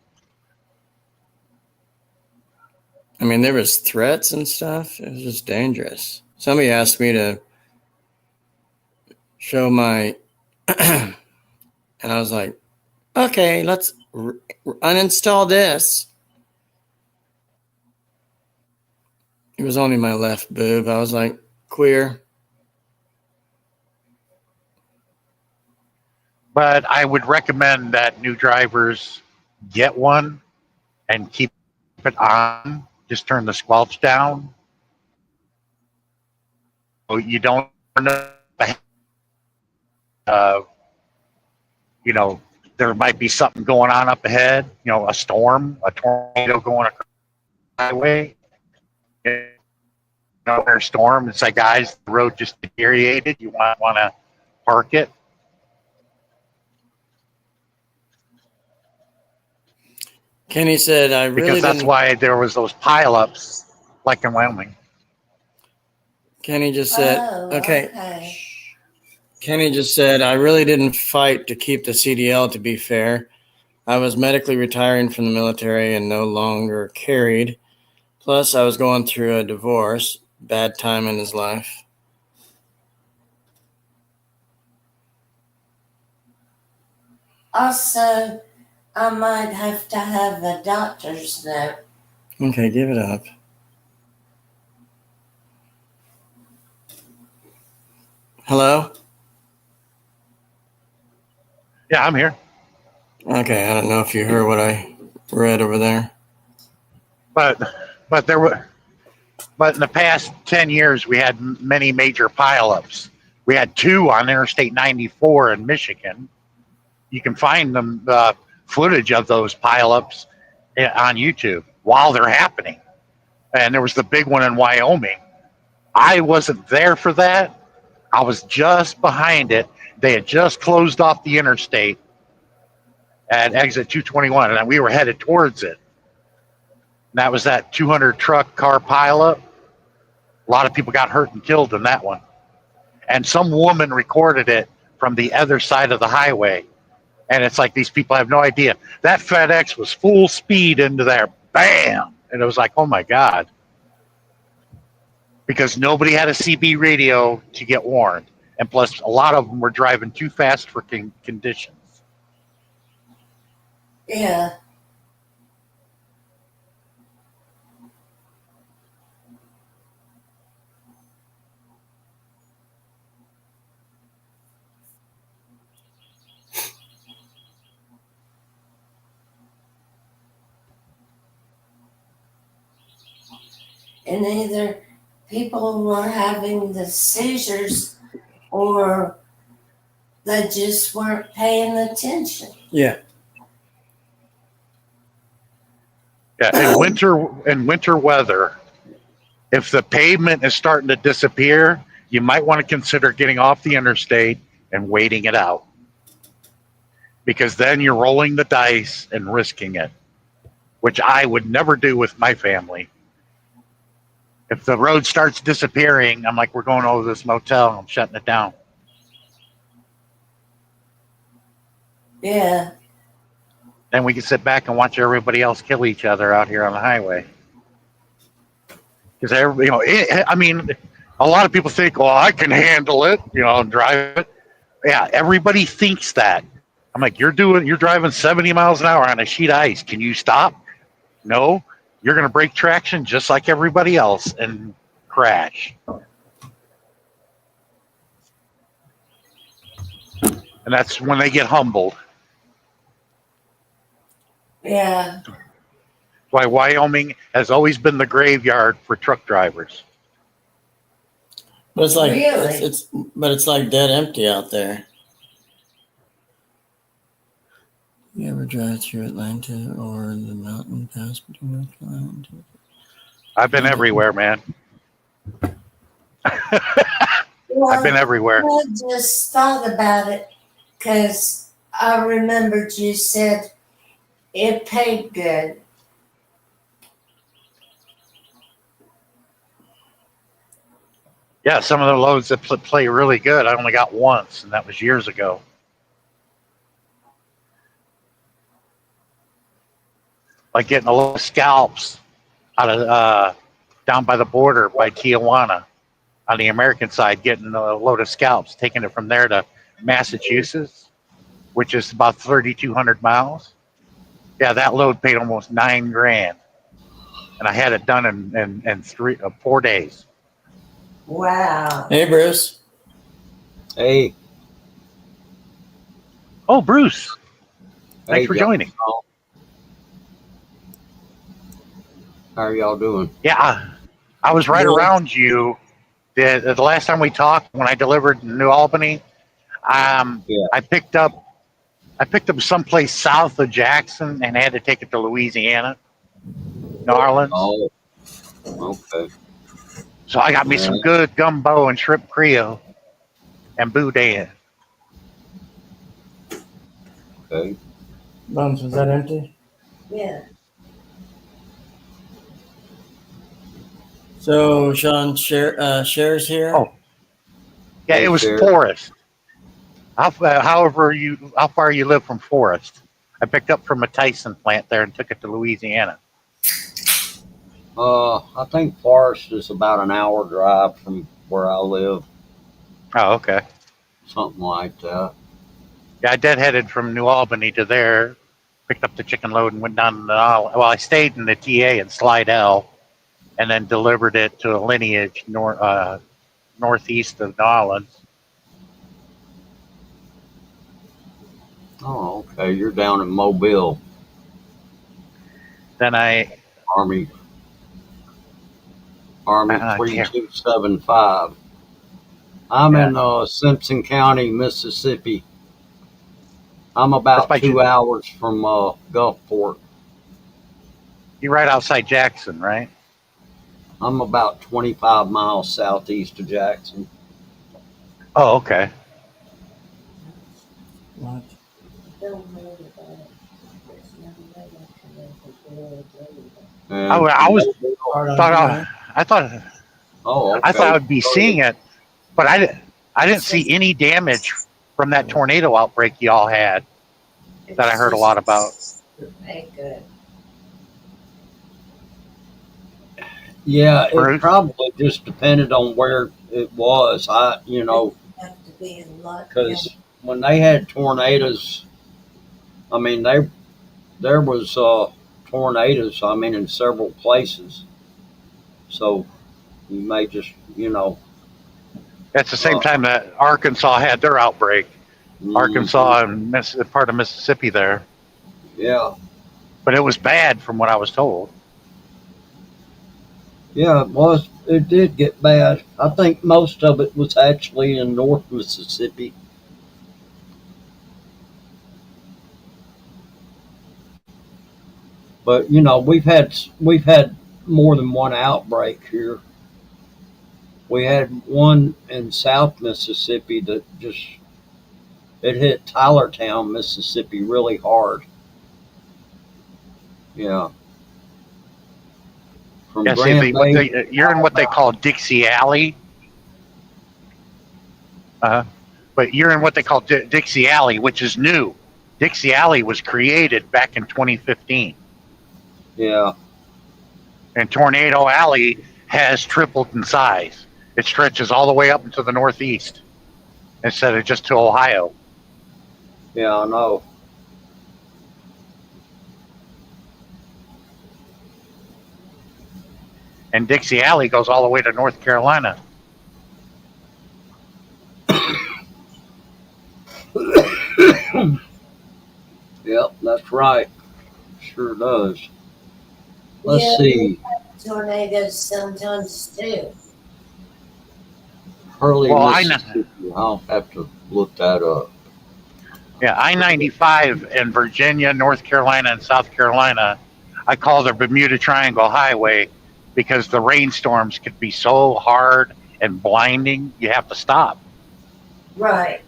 I mean, there was threats and stuff. It was just dangerous. Somebody asked me to show my, and I was like, okay, let's uninstall this. It was only my left boob. I was like, queer. But I would recommend that new drivers get one and keep it on. Just turn the squelch down. So you don't know, there might be something going on up ahead. A storm, a tornado going across the highway. There's a storm. It's like, guys, the road just deteriorated. You want to park it. Kenny said, I really Because that's didn't. why there was those pileups, like in Wyoming. Kenny just said, Oh, okay. Kenny just said, I really didn't fight to keep the CDL, to be fair. I was medically retiring from the military and no longer carried. Plus, I was going through a divorce. Bad time in his life. Also, I might have to have a doctor's note. Okay, give it up. Hello? Yeah, I'm here. Okay, I don't know if you heard what I read over there. But in the past 10 years, we had many major pileups. We had 2 on Interstate 94 in Michigan. You can find them footage of those pileups on YouTube while they're happening. And there was the big one in Wyoming. I wasn't there for that. I was just behind it. They had just closed off the interstate at exit 221, and we were headed towards it. And that was that 200 truck car pileup. A lot of people got hurt and killed in that one. And some woman recorded it from the other side of the highway. And it's like these people have no idea. That FedEx was full speed into there. Bam! And it was like, oh my God. Because nobody had a CB radio to get warned. And plus, a lot of them were driving too fast for conditions. Yeah. And either people were having the seizures or they just weren't paying attention. Yeah. Yeah, in winter weather, if the pavement is starting to disappear, you might want to consider getting off the interstate and waiting it out. Because then you're rolling the dice and risking it, which I would never do with my family. If the road starts disappearing, I'm like, we're going over this motel, I'm shutting it down. Yeah. Then we can sit back and watch everybody else kill each other out here on the highway. Because I mean, a lot of people think, "Well, I can handle it, and drive it." Yeah, everybody thinks that. I'm like, you're driving 70 miles an hour on a sheet of ice. Can you stop? No, you're going to break traction just like everybody else and crash. And that's when they get humbled. Yeah. Why Wyoming has always been the graveyard for truck drivers. But it's like Really? it's like dead empty out there. You ever drive through Atlanta or the mountain pass between North Carolina and Tennessee? I've been everywhere, man. I've been everywhere. I just thought about it because I remembered you said it paid good. Yeah, some of the loads that play really good, I only got once, and that was years ago. Like getting a lot of scalps out of down by the border by Tijuana on the American side, getting a load of scalps, taking it from there to Massachusetts, which is about 3,200 miles. Yeah, that load paid almost $9,000, and I had it done in 4 days. Wow. Hey, Bruce. Hey. Oh, Bruce, thanks Hey, for y'all. joining. How are y'all doing? Yeah, I was right around you. The last time we talked, when I delivered in New Albany, I picked up someplace south of Jackson and had to take it to Louisiana, New Orleans. Oh, okay. So I got me some good gumbo and shrimp Creole and boudin. Okay. Bums, was that empty? Yeah. So Sean shares here. Oh. Yeah, it was Sure. Forest. How far you live from Forest? I picked up from a Tyson plant there and took it to Louisiana. I think Forest is about an hour drive from where I live, Oh, okay. something like that. Yeah, I deadheaded from New Albany to there, picked up the chicken load and went down to well, I stayed in the TA in Slidell and then delivered it to a lineage northeast of New Orleans. Oh, okay. You're down in Mobile, Then I Army damn. 3275. I'm Yeah. in Simpson County, Mississippi. I'm That's about by 2 hours from Gulfport. you're right outside Jackson, right? I'm about 25 miles southeast of Jackson. Oh, okay. What? Don't worry about it. There's no way I can make it really do that. And I was Part on thought drive? I thought oh, okay. I thought I would be seeing it, but I didn't see any damage from that tornado outbreak y'all had that I heard a lot about. Okay, good. Yeah, it Bruce? probably just depended on where it was. You have to be in luck. Because when they had tornadoes, I mean, there was tornadoes. I mean, in several places. So you may just, That's the same time that Arkansas had their outbreak. Arkansas and part of Mississippi there, Yeah, but it was bad from what I was told. yeah, it was. It did get bad. I think most of it was actually in North Mississippi. But we've had more than one outbreak here. We had one in South Mississippi that just it hit Tylertown, Mississippi, really hard. Yeah. From Yeah, Grand Bay. you're in what they call Dixie Alley. But you're in what they call Dixie Alley, which is new. Dixie Alley was created back in 2015. Yeah. And Tornado Alley has tripled in size. It stretches all the way up into the northeast instead of just to Ohio. Yeah, I know. And Dixie Alley goes all the way to North Carolina. Yep, that's right. Sure does. Let's Yeah. see. Tornadoes sometimes too. Hurley, Well, Mississippi. I'll have to look that up. Yeah, I-95 in Virginia, North Carolina, and South Carolina, I call the Bermuda Triangle Highway because the rainstorms could be so hard and blinding, you have to stop. Right.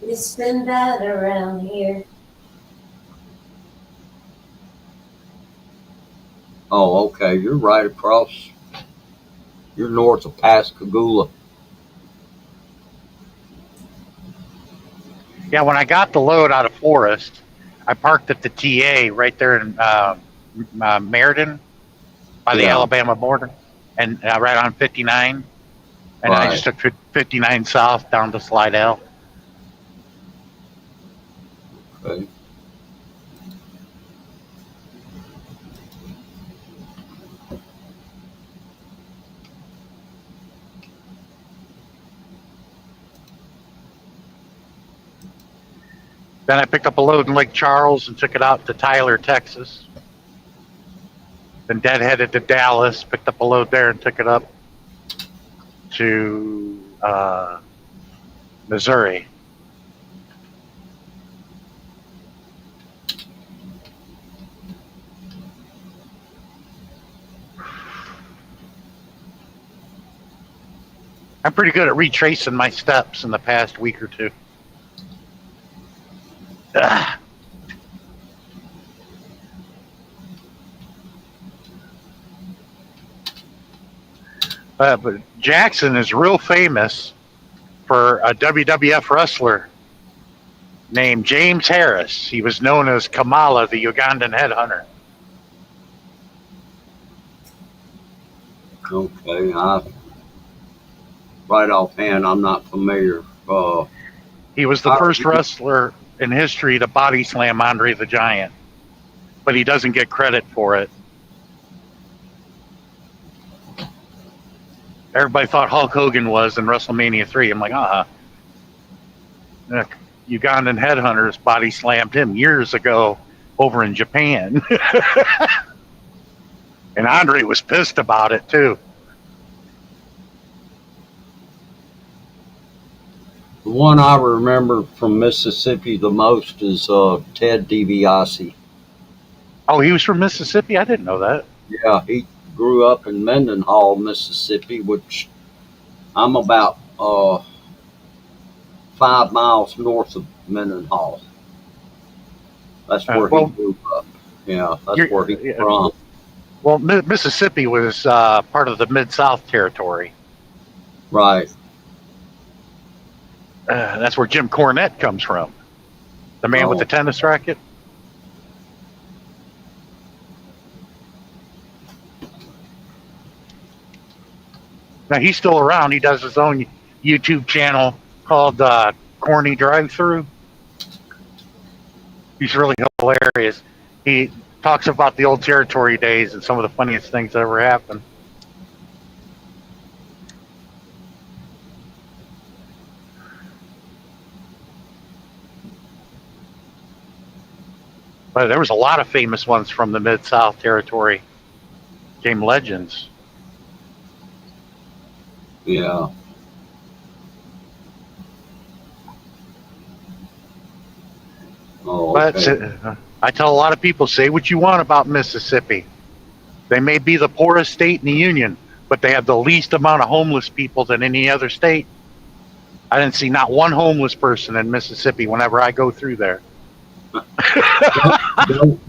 It's been bad around here. Oh, okay. You're right across. You're north of Pascagoula. Yeah, when I got the load out of Forest, I parked at the TA right there in Meriden by the Yeah. Alabama border and right on 59. And I Right. just took 59 south down to Slidell. Okay. Then I picked up a load in Lake Charles and took it out to Tyler, Texas. Then deadheaded to Dallas, picked up a load there and took it up to Missouri. I'm pretty good at retracing my steps in the past week or two. Ugh. But Jackson is real famous for a WWF wrestler named James Harris. He was known as Kamala, the Ugandan headhunter. Okay, right offhand, I'm not familiar. He was the first wrestler in history to body slam Andre the Giant, but he doesn't get credit for it. Everybody thought Hulk Hogan was in WrestleMania 3. I'm like, Ugandan headhunters body slammed him years ago over in Japan. And Andre was pissed about it too. The one I remember from Mississippi the most is Ted DiBiase. Oh, he was from Mississippi? I didn't know that. Yeah, he grew up in Mendenhall, Mississippi, which I'm about 5 miles north of Mendenhall. That's where he grew up. Yeah, that's where he's from. Well, Mississippi was part of the Mid-South territory. Right. That's where Jim Cornette comes from. The man with the tennis racket. Now, he's still around. He does his own YouTube channel called Corny Drive-Thru. He's really hilarious. He talks about the old territory days and some of the funniest things that ever happened. But there was a lot of famous ones from the Mid-South territory. Became legends. Yeah. Oh, okay. But I tell a lot of people, say what you want about Mississippi. They may be the poorest state in the union, but they have the least amount of homeless people than any other state. I didn't see not one homeless person in Mississippi whenever I go through there.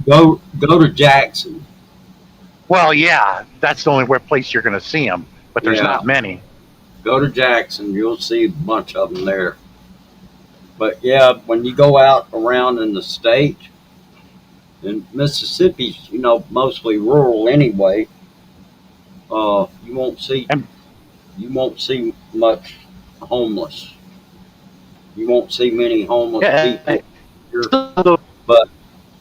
Go to Jackson. Well, yeah, that's the only place you're going to see them, but there's not many. Go to Jackson, you'll see a bunch of them there. But yeah, when you go out around in the state, and Mississippi's, mostly rural anyway, you won't see much homeless. You won't see many homeless people here. But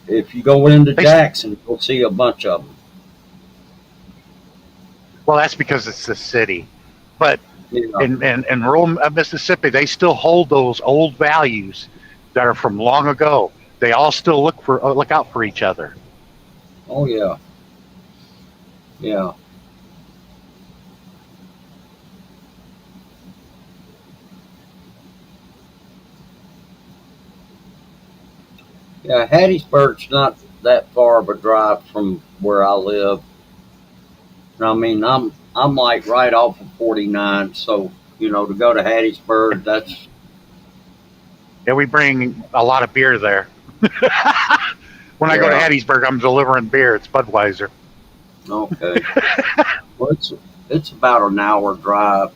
if you go into Jackson, you'll see a bunch of them. Well, that's because it's the city. But in rural Mississippi, they still hold those old values that are from long ago. They all still look out for each other. Oh yeah, yeah. Yeah, Hattiesburg's not that far of a drive from where I live. I mean, I'm like right off of 49, so to go to Hattiesburg, that's. Yeah, we bring a lot of beer there. When I go to Hattiesburg, I'm delivering beer. It's Budweiser. Okay. Well, it's about an hour drive.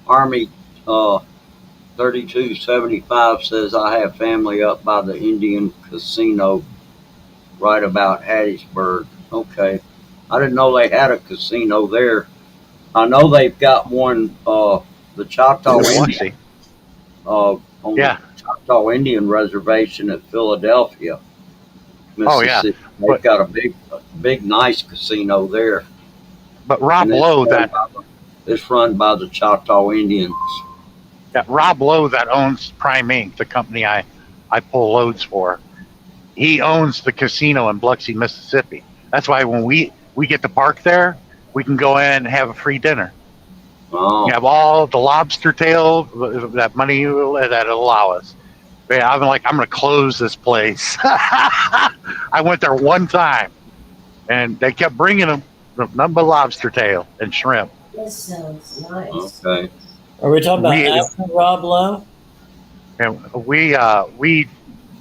Army 3275 says I have family up by the Indian Casino, right about Hattiesburg. Okay. I didn't know they had a casino there. I know they've got one, the Choctaw Indian, on the Choctaw Indian Reservation at Philadelphia, Mississippi. They've got a big, nice casino there. But Rob Lowe, it's run by the Choctaw Indians. Yeah, Rob Lowe, that owns Prime Inc., the company I pull loads for. He owns the casino in Biloxi, Mississippi. That's why when we get to park there, we can go in and have a free dinner. Oh. You have all the lobster tail, that money that allow us. Yeah, I'm going to close this place. I went there one time, and they kept bringing them nothing but lobster tail and shrimp. This sounds nice. Okay. Are we talking about Rob Lowe? And we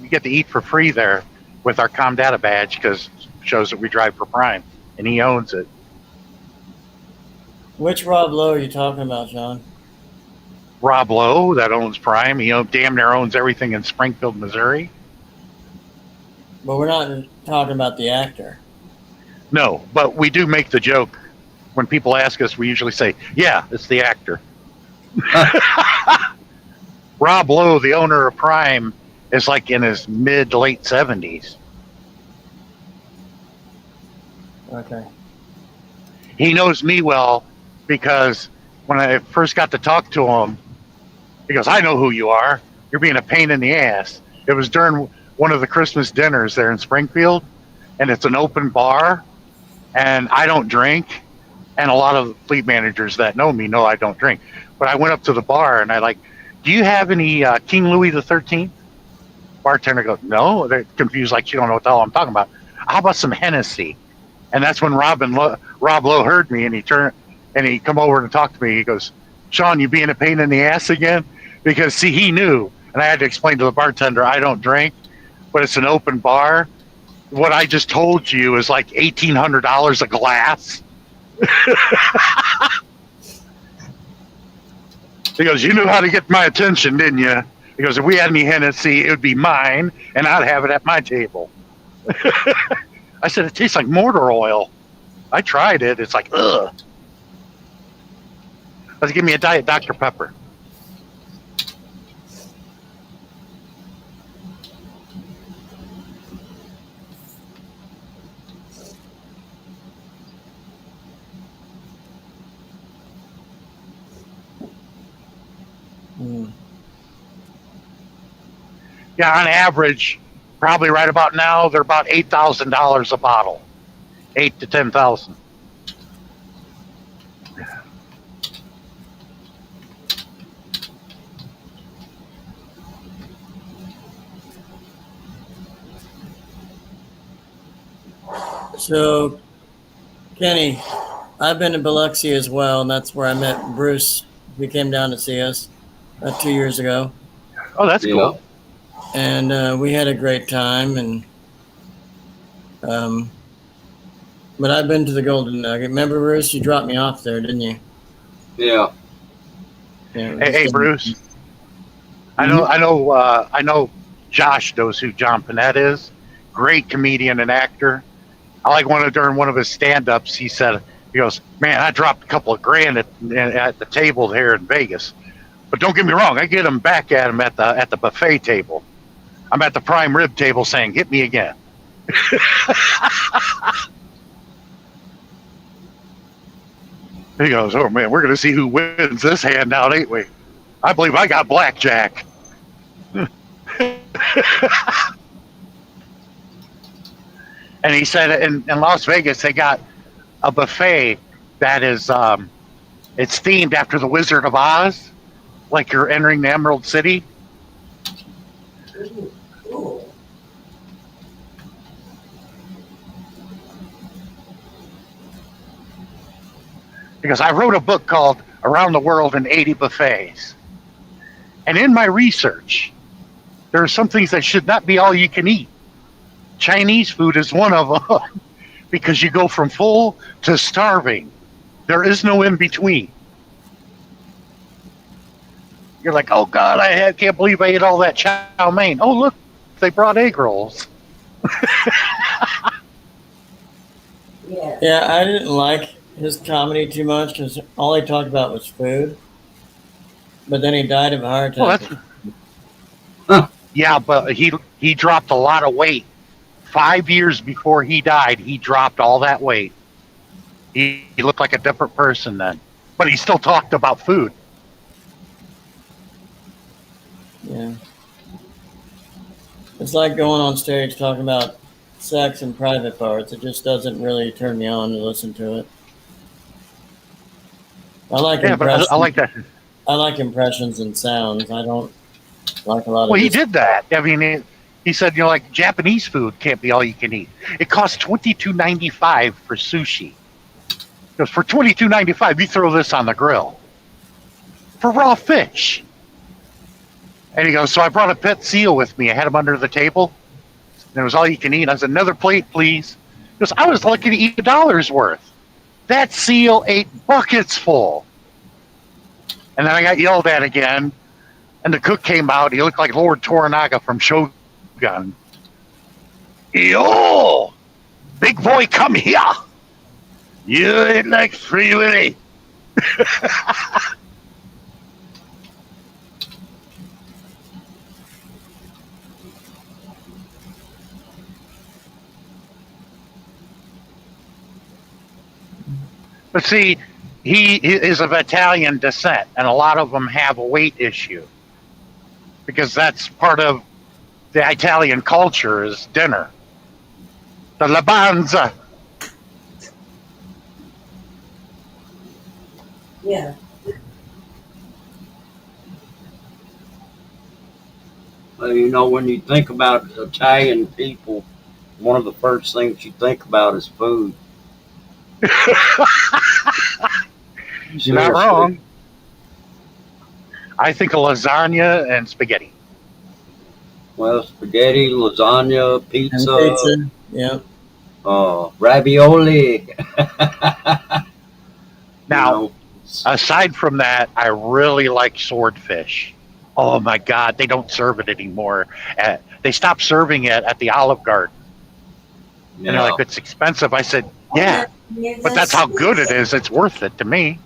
get to eat for free there with our ComData badge because it shows that we drive for Prime, and he owns it. Which Rob Lowe are you talking about, John? Rob Lowe, that owns Prime. He damn near owns everything in Springfield, Missouri. But we're not talking about the actor. No, but we do make the joke. When people ask us, we usually say, yeah, it's the actor. Rob Lowe, the owner of Prime, is like in his mid to late 70s. Okay. He knows me well because when I first got to talk to him, he goes, I know who you are. You're being a pain in the ass. It was during one of the Christmas dinners there in Springfield, and it's an open bar, and I don't drink. And a lot of fleet managers that know me know I don't drink. But I went up to the bar, and I like, do you have any King Louis the 13th? Bartender goes, no. They're confused, like you don't know what the hell I'm talking about. How about some Hennessy? And that's when Rob Lowe heard me, and he turned and he come over and talked to me. He goes, Sean, you being a pain in the ass again? Because see, he knew, and I had to explain to the bartender, I don't drink, but it's an open bar. What I just told you is like $1,800 a glass. He goes, you knew how to get my attention, didn't you? He goes, if we had any Hennessy, it would be mine, and I'd have it at my table. I said, it tastes like motor oil. I tried it. It's like, ugh. Let's give me a Diet Dr. Pepper. Mm. Yeah, on average, probably right about now, they're about $8,000 a bottle. 8 to 10,000. So, Kenny, I've been to Biloxi as well, and that's where I met Bruce. He came down to see us 2 years ago, Oh, that's cool. and we had a great time. And but I've been to the Golden Nugget. Remember, Bruce? You dropped me off there, didn't you? Yeah. Yeah. it was Hey, just- Bruce. I know. Josh knows who John Panette is. Great comedian and actor. I like during one of his stand-ups. He goes, man, I dropped a couple of grand at the table here in Vegas, but don't get me wrong, I get them back at him at the buffet table. I'm at the prime rib table saying, hit me again. He goes, oh man, we're gonna see who wins this handout, ain't we? I believe I got blackjack. And he said in Las Vegas they got a buffet that is it's themed after the Wizard of Oz, like you're entering the Emerald City. Cool. Because I wrote a book called Around the World in 80 Buffets. And in my research, there are some things that should not be all you can eat. Chinese food is one of them because you go from full to starving. There is no in between. You're like, oh God, can't believe I ate all that chow mein. Oh look, they brought egg rolls. Yeah. Yeah, I didn't like his comedy too much because all he talked about was food. But then he died of a heart attack. Well, yeah, but he dropped a lot of weight. 5 years before he died, he dropped all that weight. He looked like a different person then, but he still talked about food. Yeah. It's like going on stage talking about sex and private parts. It just doesn't really turn me on to listen to it. I like Yeah, but impressions. I like that. I like impressions and sounds. I don't like a lot of. Well, he just- did that. I mean, he said, like Japanese food can't be all you can eat. It costs $22.95 for sushi. Because for $22.95, you throw this on the grill for raw fish. And he goes, so I brought a pet seal with me. I had him under the table. And it was all you can eat. I said, another plate, please. He goes, I was lucky to eat $1 worth. That seal ate buckets full. And then I got yelled at again. And the cook came out. He looked like Lord Toranaga from Shogun. Yo, big boy, come here. You ain't like Free Willy. But see, he is of Italian descent, and a lot of them have a weight issue because that's part of the Italian culture is dinner. The labanza. Yeah. You know, when you think about Italian people, one of the first things you think about is food. You're not wrong. I think of lasagna and spaghetti. Well, spaghetti, lasagna, And pizza, pizza. Yeah. ravioli. Now, You know, aside from that, I really like swordfish. Oh my God, they don't serve it anymore. They stopped serving it at the Olive Garden. And they're yeah. like, it's expensive. I said, yeah, but that's how good it is. It's worth it to me.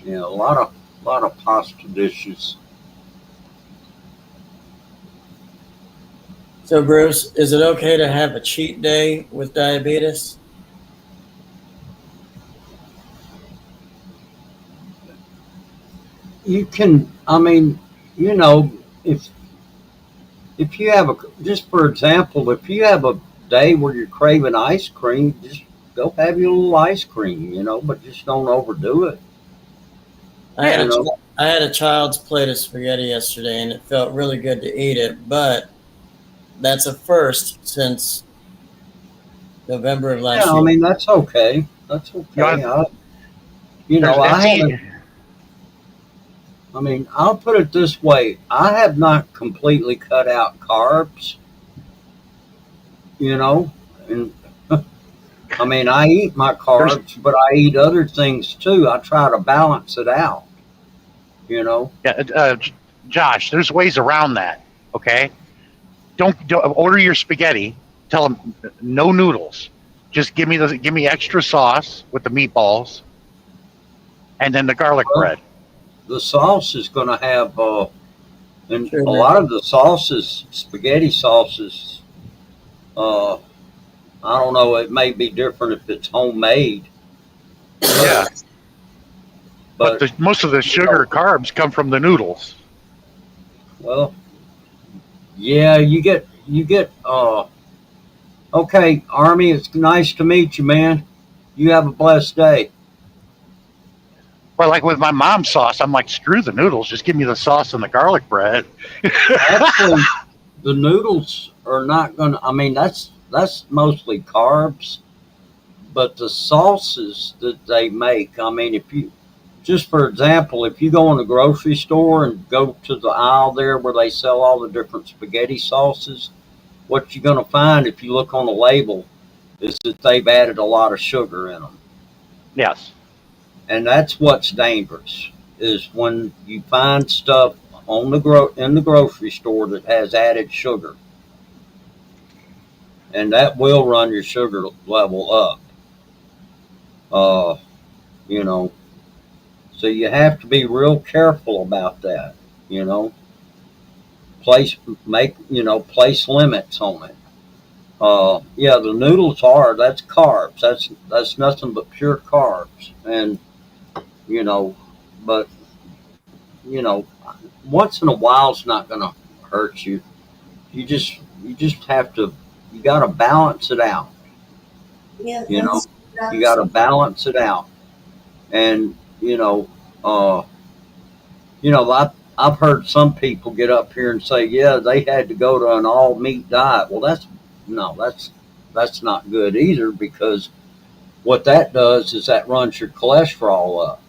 Yeah, a lot of pasta dishes. So, Bruce, is it okay to have a cheat day with diabetes? You can, I mean, you know, if you have just for example, if you have a day where you're craving ice cream, just go have your little ice cream, you know, but just don't overdo it. I had, You know? I had a child's plate of spaghetti yesterday, and it felt really good to eat it, but that's a first since November of last Yeah, I year. mean that's okay. That's okay. You know, I haven't. I mean, I'll put it this way: I have not completely cut out carbs. You know, and I mean, I eat my carbs, but I eat other things too. I try to balance it out. You know. Yeah, Josh, there's ways around that. Okay, don't order your spaghetti. Tell them no noodles. Just give me extra sauce with the meatballs, and then the garlic bread. The sauce is going to have, and Sure, a man. lot of the sauces, spaghetti sauces. I don't know. It may be different if it's homemade. Yeah, But most of the sugar carbs come from the noodles. well, yeah, you get. Okay, Army, it's nice to meet you, man. You have a blessed day. Well, like with my mom's sauce, I'm like, screw the noodles. Just give me the sauce and the garlic bread. Actually, the noodles are not gonna. I mean, that's mostly carbs, but the sauces that they make. I mean, if you just for example, if you go in the grocery store and go to the aisle there where they sell all the different spaghetti sauces, what you're going to find if you look on the label is that they've added a lot of sugar in them. Yes. And that's what's dangerous is when you find stuff on in the grocery store that has added sugar. And that will run your sugar level up. You know, so you have to be real careful about that, you know. Place limits on it. Yeah, the noodles that's carbs. That's nothing but pure carbs. And you know, but you know, once in a while it's not gonna hurt you. You just have to you gotta balance it out. Yeah, You know, that's you gotta balance it out. And I've heard some people get up here and say, yeah, they had to go to an all meat diet. Well, that's not good either, because what that does is that runs your cholesterol up.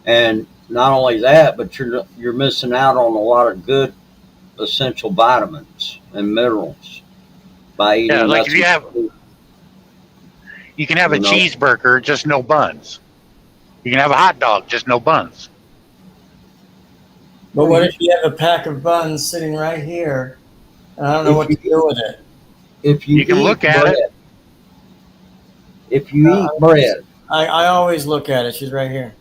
And not only that, but you're missing out on a lot of good essential vitamins and minerals by eating. Yeah, like if you can have a cheeseburger, just no buns. You can have a hot dog, just no buns. But what if you have a pack of buns sitting right here? And I don't know If what to you- do with it. If you You can eat look at bread, it. if you eat bread, I always look at it. She's right here.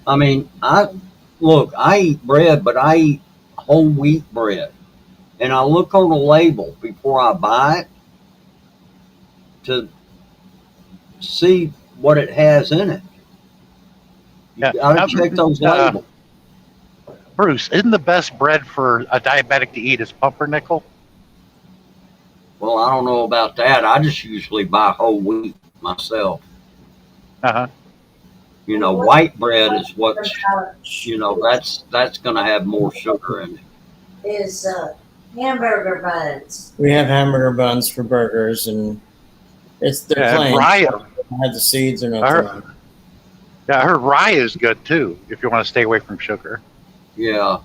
I mean, I eat bread, but I eat whole wheat bread. And I look on the label before I buy it to see what it has in it. You Yeah. gotta check those labels. Bruce, isn't the best bread for a diabetic to eat is pumpernickel? Well, I don't know about that. I just usually buy whole wheat myself. Uh-huh. You know, white bread is what's, you know, that's going to have more sugar in it. Is hamburger buns. We have hamburger buns for burgers, and they're Yeah, plain. rye. I had the seeds or I nothing. heard, yeah, I heard rye is good too if you want to stay away from sugar. Yeah,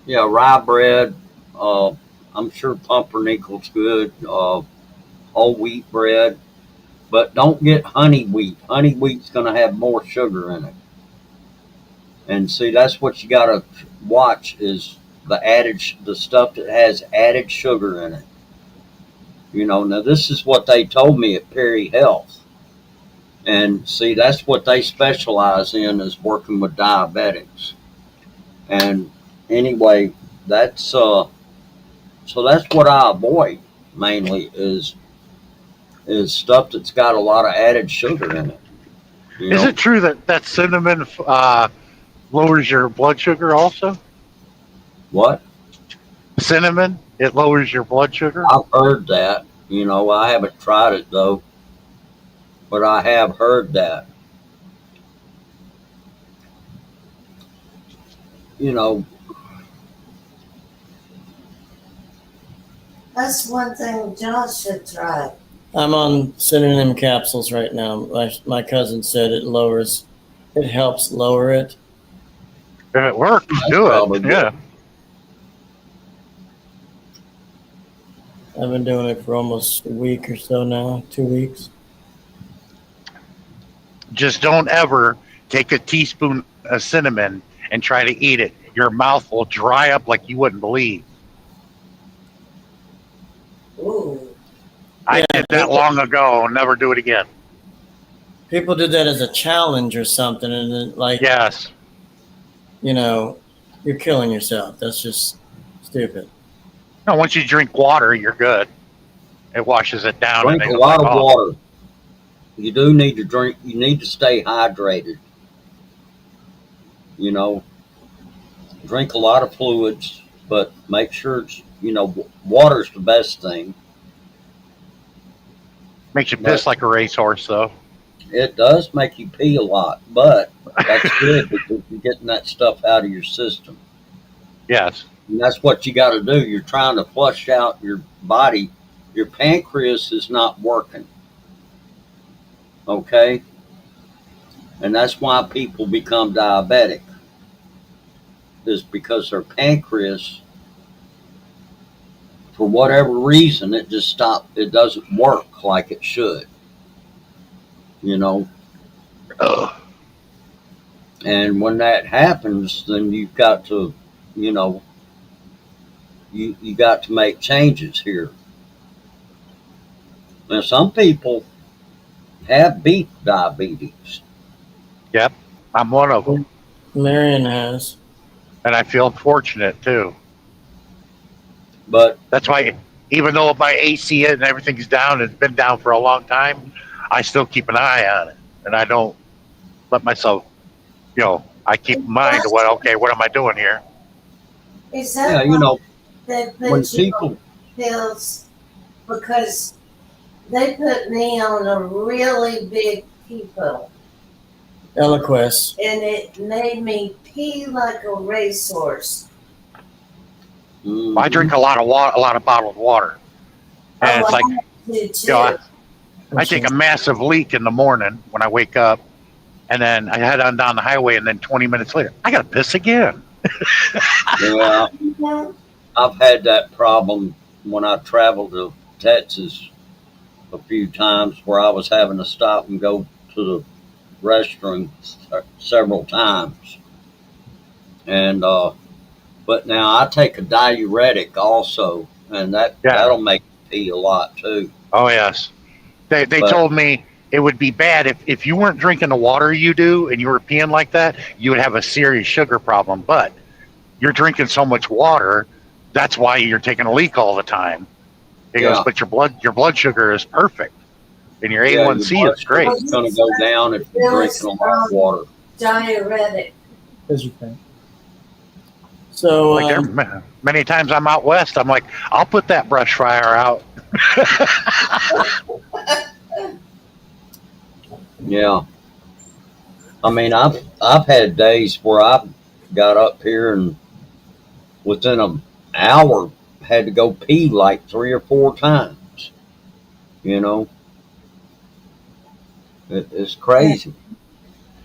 yeah, rye bread. I'm sure pumpernickel's good. Whole wheat bread, but don't get honey wheat. Honey wheat's going to have more sugar in it. And see, that's what you got to watch is the stuff that has added sugar in it. You know, now this is what they told me at Perry Health. And see, that's what they specialize in is working with diabetics. And anyway, that's so that's what I avoid mainly is stuff that's got a lot of added sugar in it. You Is know? it true that cinnamon lowers your blood sugar also? What? Cinnamon, it lowers your blood sugar? I've heard that. You know, I haven't tried it though, but I have heard that. You know, That's one thing Josh should try. I'm on synonym capsules right now. My cousin said it helps lower it. If it works, do probably it. good. Yeah. I've been doing it for almost a week or so now, 2 weeks. Just don't ever take a teaspoon of cinnamon and try to eat it. Your mouth will dry up like you wouldn't believe. Ooh. I Yeah. did that long ago. Never do it again. People did that as a challenge or something, and then, like, Yes. you know, you're killing yourself. That's just stupid. No, once you drink water, you're good. It washes it down. drink and a it lot goes of off. water. You do need to drink. You need to stay hydrated. You know, drink a lot of fluids, but make sure it's, you know, water's the best thing. Makes you piss like a racehorse, though. It does make you pee a lot, but that's good because you're getting that stuff out of your system. Yes. And that's what you got to do. You're trying to flush out your body. Your pancreas is not working. Okay? And that's why people become diabetic, is because their pancreas, for whatever reason, it just stopped. It doesn't work like it should. You know? Ugh. And when that happens, then you've got to, you know, you got to make changes here. Now, some people have beat diabetes. Yep. I'm one of them. Marion has. And I feel fortunate, too. But That's why, even though my AC and everything's down, it's been down for a long time, I still keep an eye on it. And I don't let myself, you know, I keep in mind of what am I doing here? Is yeah, that you why know, they when put you people, on pills? Because they put me on a really big pee pill, Eliquis. and it made me pee like a racehorse. I drink a lot of water, a lot of bottled water. And it's like, I do too. you know, I take a massive leak in the morning when I wake up, and then I head on down the highway, and then 20 minutes later, I got to piss again. yeah, Mhm. I've had that problem when I traveled to Texas a few times where I was having to stop and go to the restroom several times. And but now I take a diuretic also, and Yeah. that'll make you pee a lot too. Oh yes. They But told me it would be bad if you weren't drinking the water you do and you were peeing like that, you would have a serious sugar problem. But you're drinking so much water, that's why you're taking a leak all the time. He goes, yeah, but your blood sugar is perfect and your yeah, your A1C blood is great. sugar's going to go down if you're Really drinking a lot of water. Diuretic. As you think. So, Like there, many times I'm out west, I'm like, I'll put that brush fryer out. Yeah, I mean, I've had days where I've got up here and within an hour had to go pee like 3 or 4 times. You know, it's crazy.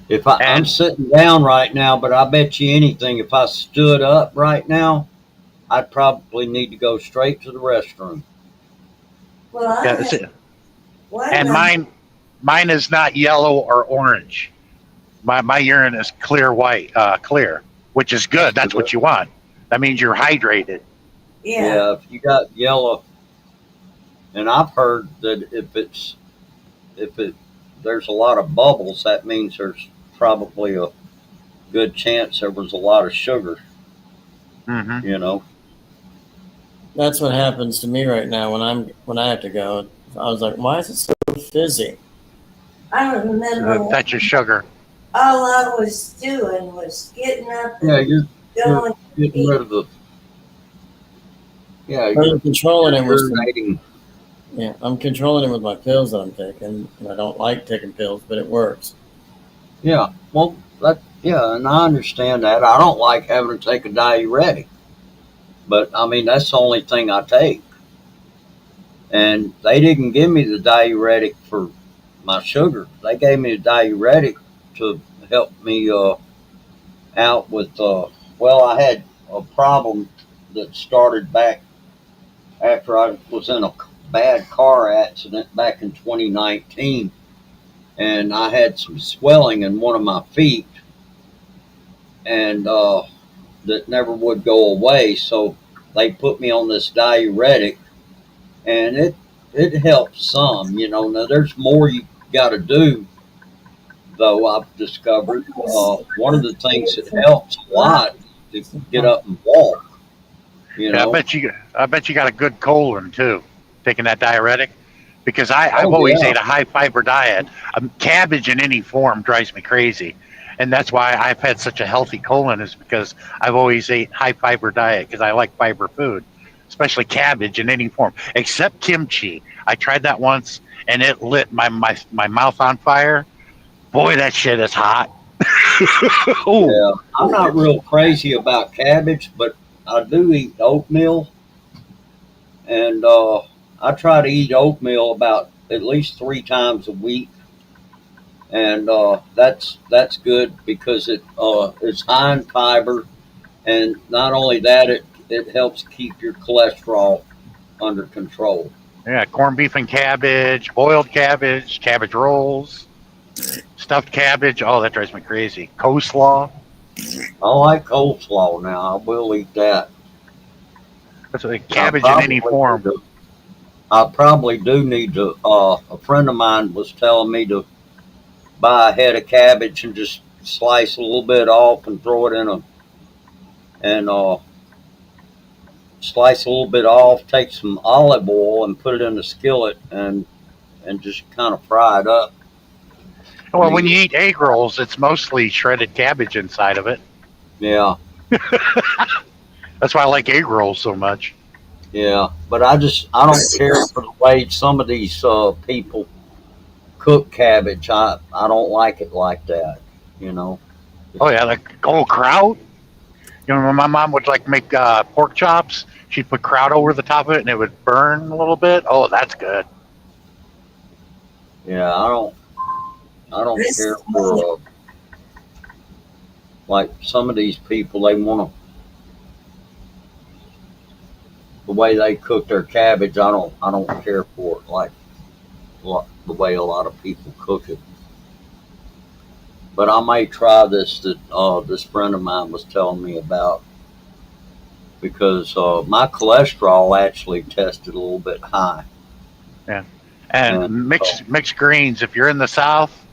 If I'm And sitting down right now, but I bet you anything, if I stood up right now, I'd probably need to go straight to the restroom. Well, I yeah, had one and night. mine is not yellow or orange. My urine is clear white, clear, which is good. That's what you want. That means you're hydrated. Yeah. Yeah, if you got yellow, and I've heard that if it there's a lot of bubbles, that means there's probably a good chance there was a lot of sugar. Hmm. You know. that's what happens to me right now when I have to go. I was like, why is it so fizzy? I remember That's your sugar. all I was doing was getting up Yeah, and you're going. getting rid of the. Yeah, I'm you're controlling it with urinating. yeah, I'm controlling it with my pills that I'm taking, and I don't like taking pills, but it works. Yeah, well, yeah, and I understand that. I don't like having to take a diuretic, but I mean that's the only thing I take. And they didn't give me the diuretic for my sugar. They gave me a diuretic to help me out with. Well, I had a problem that started back after I was in a bad car accident back in 2019, and I had some swelling in one of my feet, and that never would go away. So they put me on this diuretic, and it helps some. You know, now there's more you got to do. Though I've discovered one of the things that helps a lot is to get up and walk. You Yeah, know. I bet you got a good colon too, taking that diuretic. Because I've Oh always yeah. ate a high fiber diet. Cabbage in any form drives me crazy, and that's why I've had such a healthy colon. Is because I've always ate high fiber diet because I like fiber food, especially cabbage in any form, except kimchi. I tried that once and it lit my mouth on fire. Boy, that shit is hot. Ooh, Yeah, I'm not real crazy about cabbage, but I do eat oatmeal, and I try to eat oatmeal about at least 3 times a week, and that's good because it's high in fiber, and not only that, it helps keep your cholesterol under control. yeah, corned beef and cabbage, boiled cabbage, cabbage rolls, stuffed cabbage. Oh, that drives me crazy. Coleslaw. I like coleslaw now. I will eat that. That's what, I cabbage in any probably need form. to. I probably do need to. A friend of mine was telling me to buy a head of cabbage and just slice a little bit off and throw it in a and slice a little bit off. Take some olive oil and put it in the skillet and just kind of fry it up. Well, And when eat you it. eat egg rolls, it's mostly shredded cabbage inside of it. Yeah, That's why I like egg rolls so much. yeah. But I don't care for the way some of these people cook cabbage. I don't like it like that. You know. Oh yeah, like kraut. You know, when my mom would like make pork chops, she'd put kraut over the top of it, and it would burn a little bit. Oh, that's good. Yeah, I don't care This for like some of these people. They want to the way they cook their cabbage. I don't care for it like the way a lot of people cook it. but I may try this that this friend of mine was telling me about because my cholesterol actually tested a little bit high. And And mixed greens. If you're in the South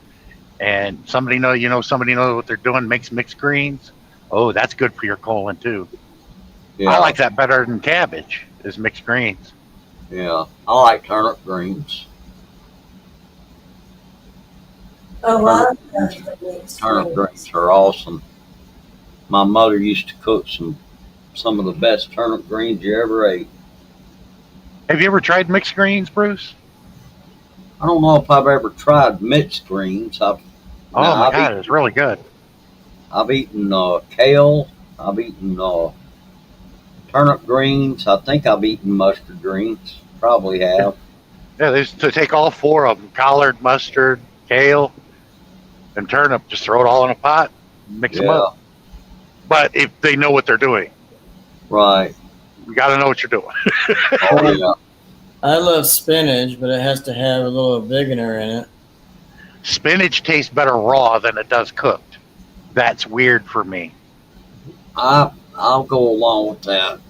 and somebody knows what they're doing, makes mixed greens. Oh, that's good for your colon too. yeah, I like that better than cabbage. Is mixed greens. yeah, I like turnip greens. Oh, I love the mixed Turnip greens. greens are awesome. My mother used to cook some of the best turnip greens you ever ate. Have you ever tried mixed greens, Bruce? I don't know if I've ever tried mixed greens. Oh my I've God, it's really good. eaten kale. I've eaten turnip greens. I think I've eaten mustard greens. Probably have. Yeah, there's to take all four of them: collard, mustard, kale, and turnip. Just throw it all in a pot, mix them Yeah, up. But if they know what they're doing, right. you got to know what you're doing. Oh yeah. I love spinach, but it has to have a little vinegar in it. Spinach tastes better raw than it does cooked. That's weird for me. I'll go along with that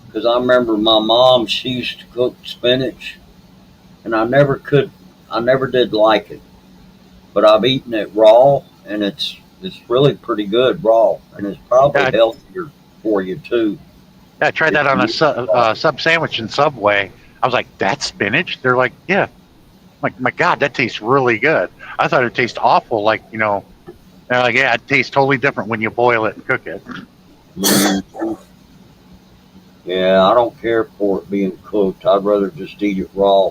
because I remember my mom. She used to cook spinach, and I never did like it. But I've eaten it raw, and it's really pretty good raw, and it's probably Yeah, healthier for you too. I tried that on a sub sandwich in Subway. I was like, "That's spinach." They're like, "Yeah." I'm like, my God, that tastes really good. I thought it tasted awful. Like, they're like, "Yeah, it tastes totally different when you boil it and cook it." Mhm. Yeah, I don't care for it being cooked. I'd rather just eat it raw.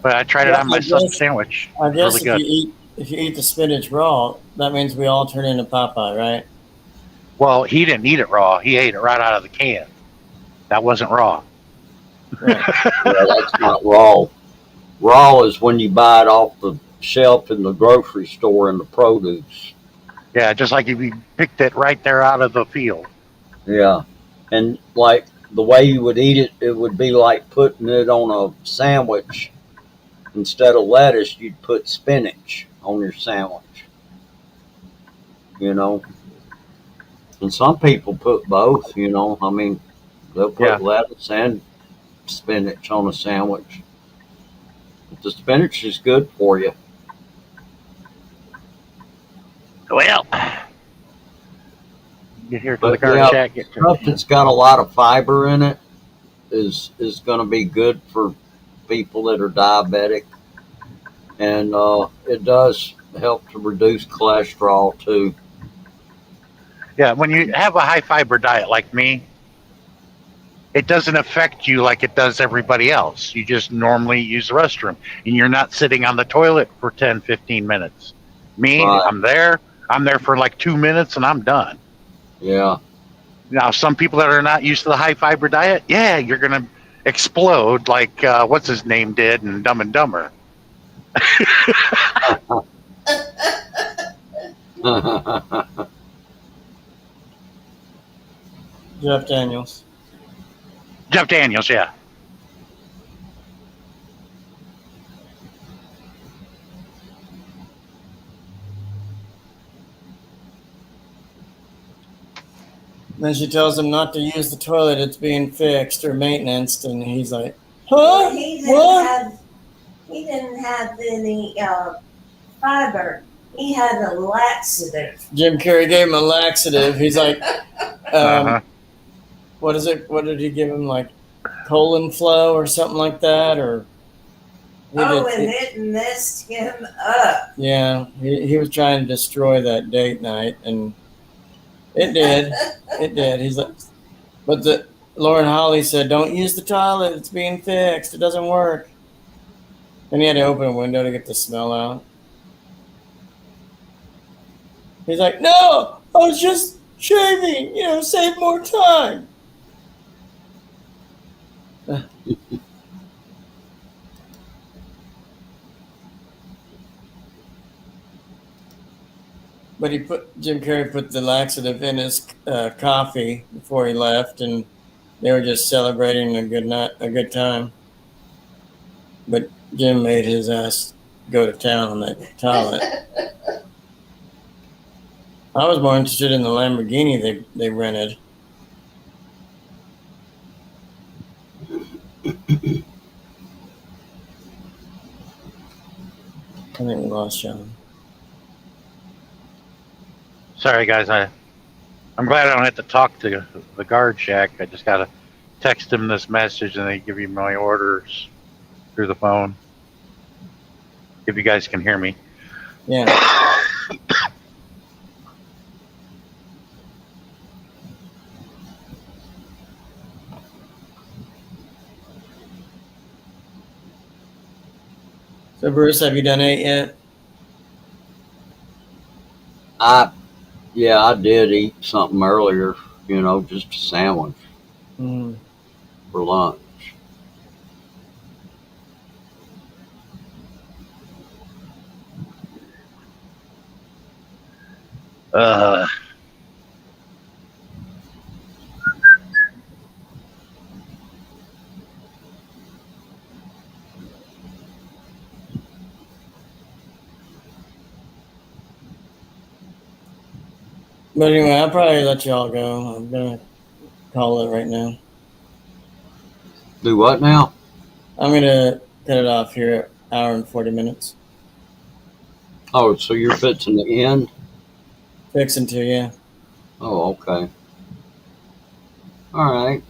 But I tried it Yeah, on my I sub guess sandwich. I It's guess really good. if you eat the spinach raw, that means we all turn into Popeye, right? Well, he didn't eat it raw. He ate it right out of the can. That wasn't raw. Right. Yeah, that's not raw. Raw is when you buy it off the shelf in the grocery store in the produce. Yeah, just like if you picked it right there out of the field. Yeah. And like the way you would eat it, it would be like putting it on a sandwich. Instead of lettuce, you'd put spinach on your sandwich. You know? And some people put both, I mean, they'll Yeah. put lettuce and spinach on a sandwich. But the spinach is good for you. Well, get here to the But garden yeah, shack. Get to stuff that's got a lot of fiber in it is going to be good for people that are diabetic, and it does help to reduce cholesterol too. Yeah, when you have a high fiber diet like me, it doesn't affect you like it does everybody else. You just normally use the restroom and you're not sitting on the toilet for 10, 15 minutes. Me, Right? I'm there. I'm there for like 2 minutes and I'm done. Yeah. Now, some people that are not used to the high fiber diet, yeah, you're going to explode like what's his name did in Dumb and Dumber. Jeff Daniels. Jeff Daniels, yeah. Then she tells him not to use the toilet; it's being fixed or maintenanced, and he's like, "Huh? What?" He didn't have any fiber. He had a laxative. Jim Carrey gave him a laxative. He's like, Uh-huh. "What is it? What did he give him? Like colon flow or something like that?" Or And it messed him up. yeah, he was trying to destroy that date night, and it did. It did. He's like, but Lauren Holly said, "Don't use the toilet. It's being fixed. It doesn't work." And he had to open a window to get the smell out. He's like, "No, I was just shaving. Save more time." But Jim Carrey put the laxative in his coffee before he left, and they were just celebrating a good time. but Jim made his ass go to town on that toilet. I was more interested in the Lamborghini they rented. I think we lost John. Sorry, guys. I'm glad I don't have to talk to the guard shack. I just gotta text them this message, and they give you my orders through the phone. If you guys can hear me. Yeah. So Bruce, have you done it yet? Yeah, I did eat something earlier, just a sandwich Mm. for lunch. Uh, But anyway, I'll probably let y'all go. I'm gonna call it right now. Do what now? I'm gonna cut it off here at hour and 40 minutes. Oh, so you're fixing to end? Fixing to, yeah. Oh, okay. All right.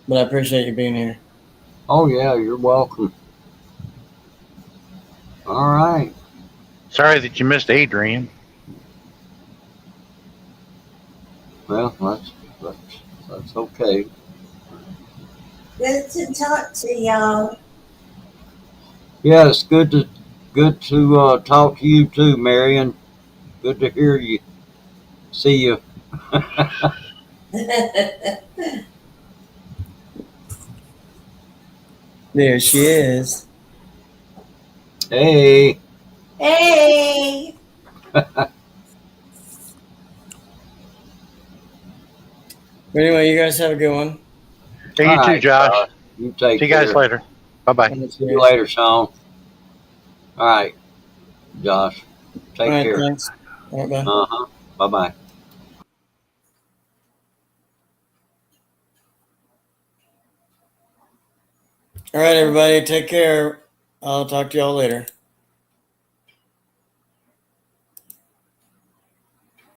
But I appreciate you being here. Oh, yeah, you're welcome. All right. sorry that you missed Adrian. Well, that's okay. Good to talk to y'all. Yeah, it's good to talk to you too, Marion. Good to hear you. See you. There she is. Hey. Hey. But anyway, you guys have a good one. Hey, All you too, right, Josh. You take See you care. guys later. Bye bye. See you later, Sean. All right, Josh. Take All right, care. thanks. All right, bye. Uh-huh. Bye-bye. All right, everybody, take care. I'll talk to y'all later.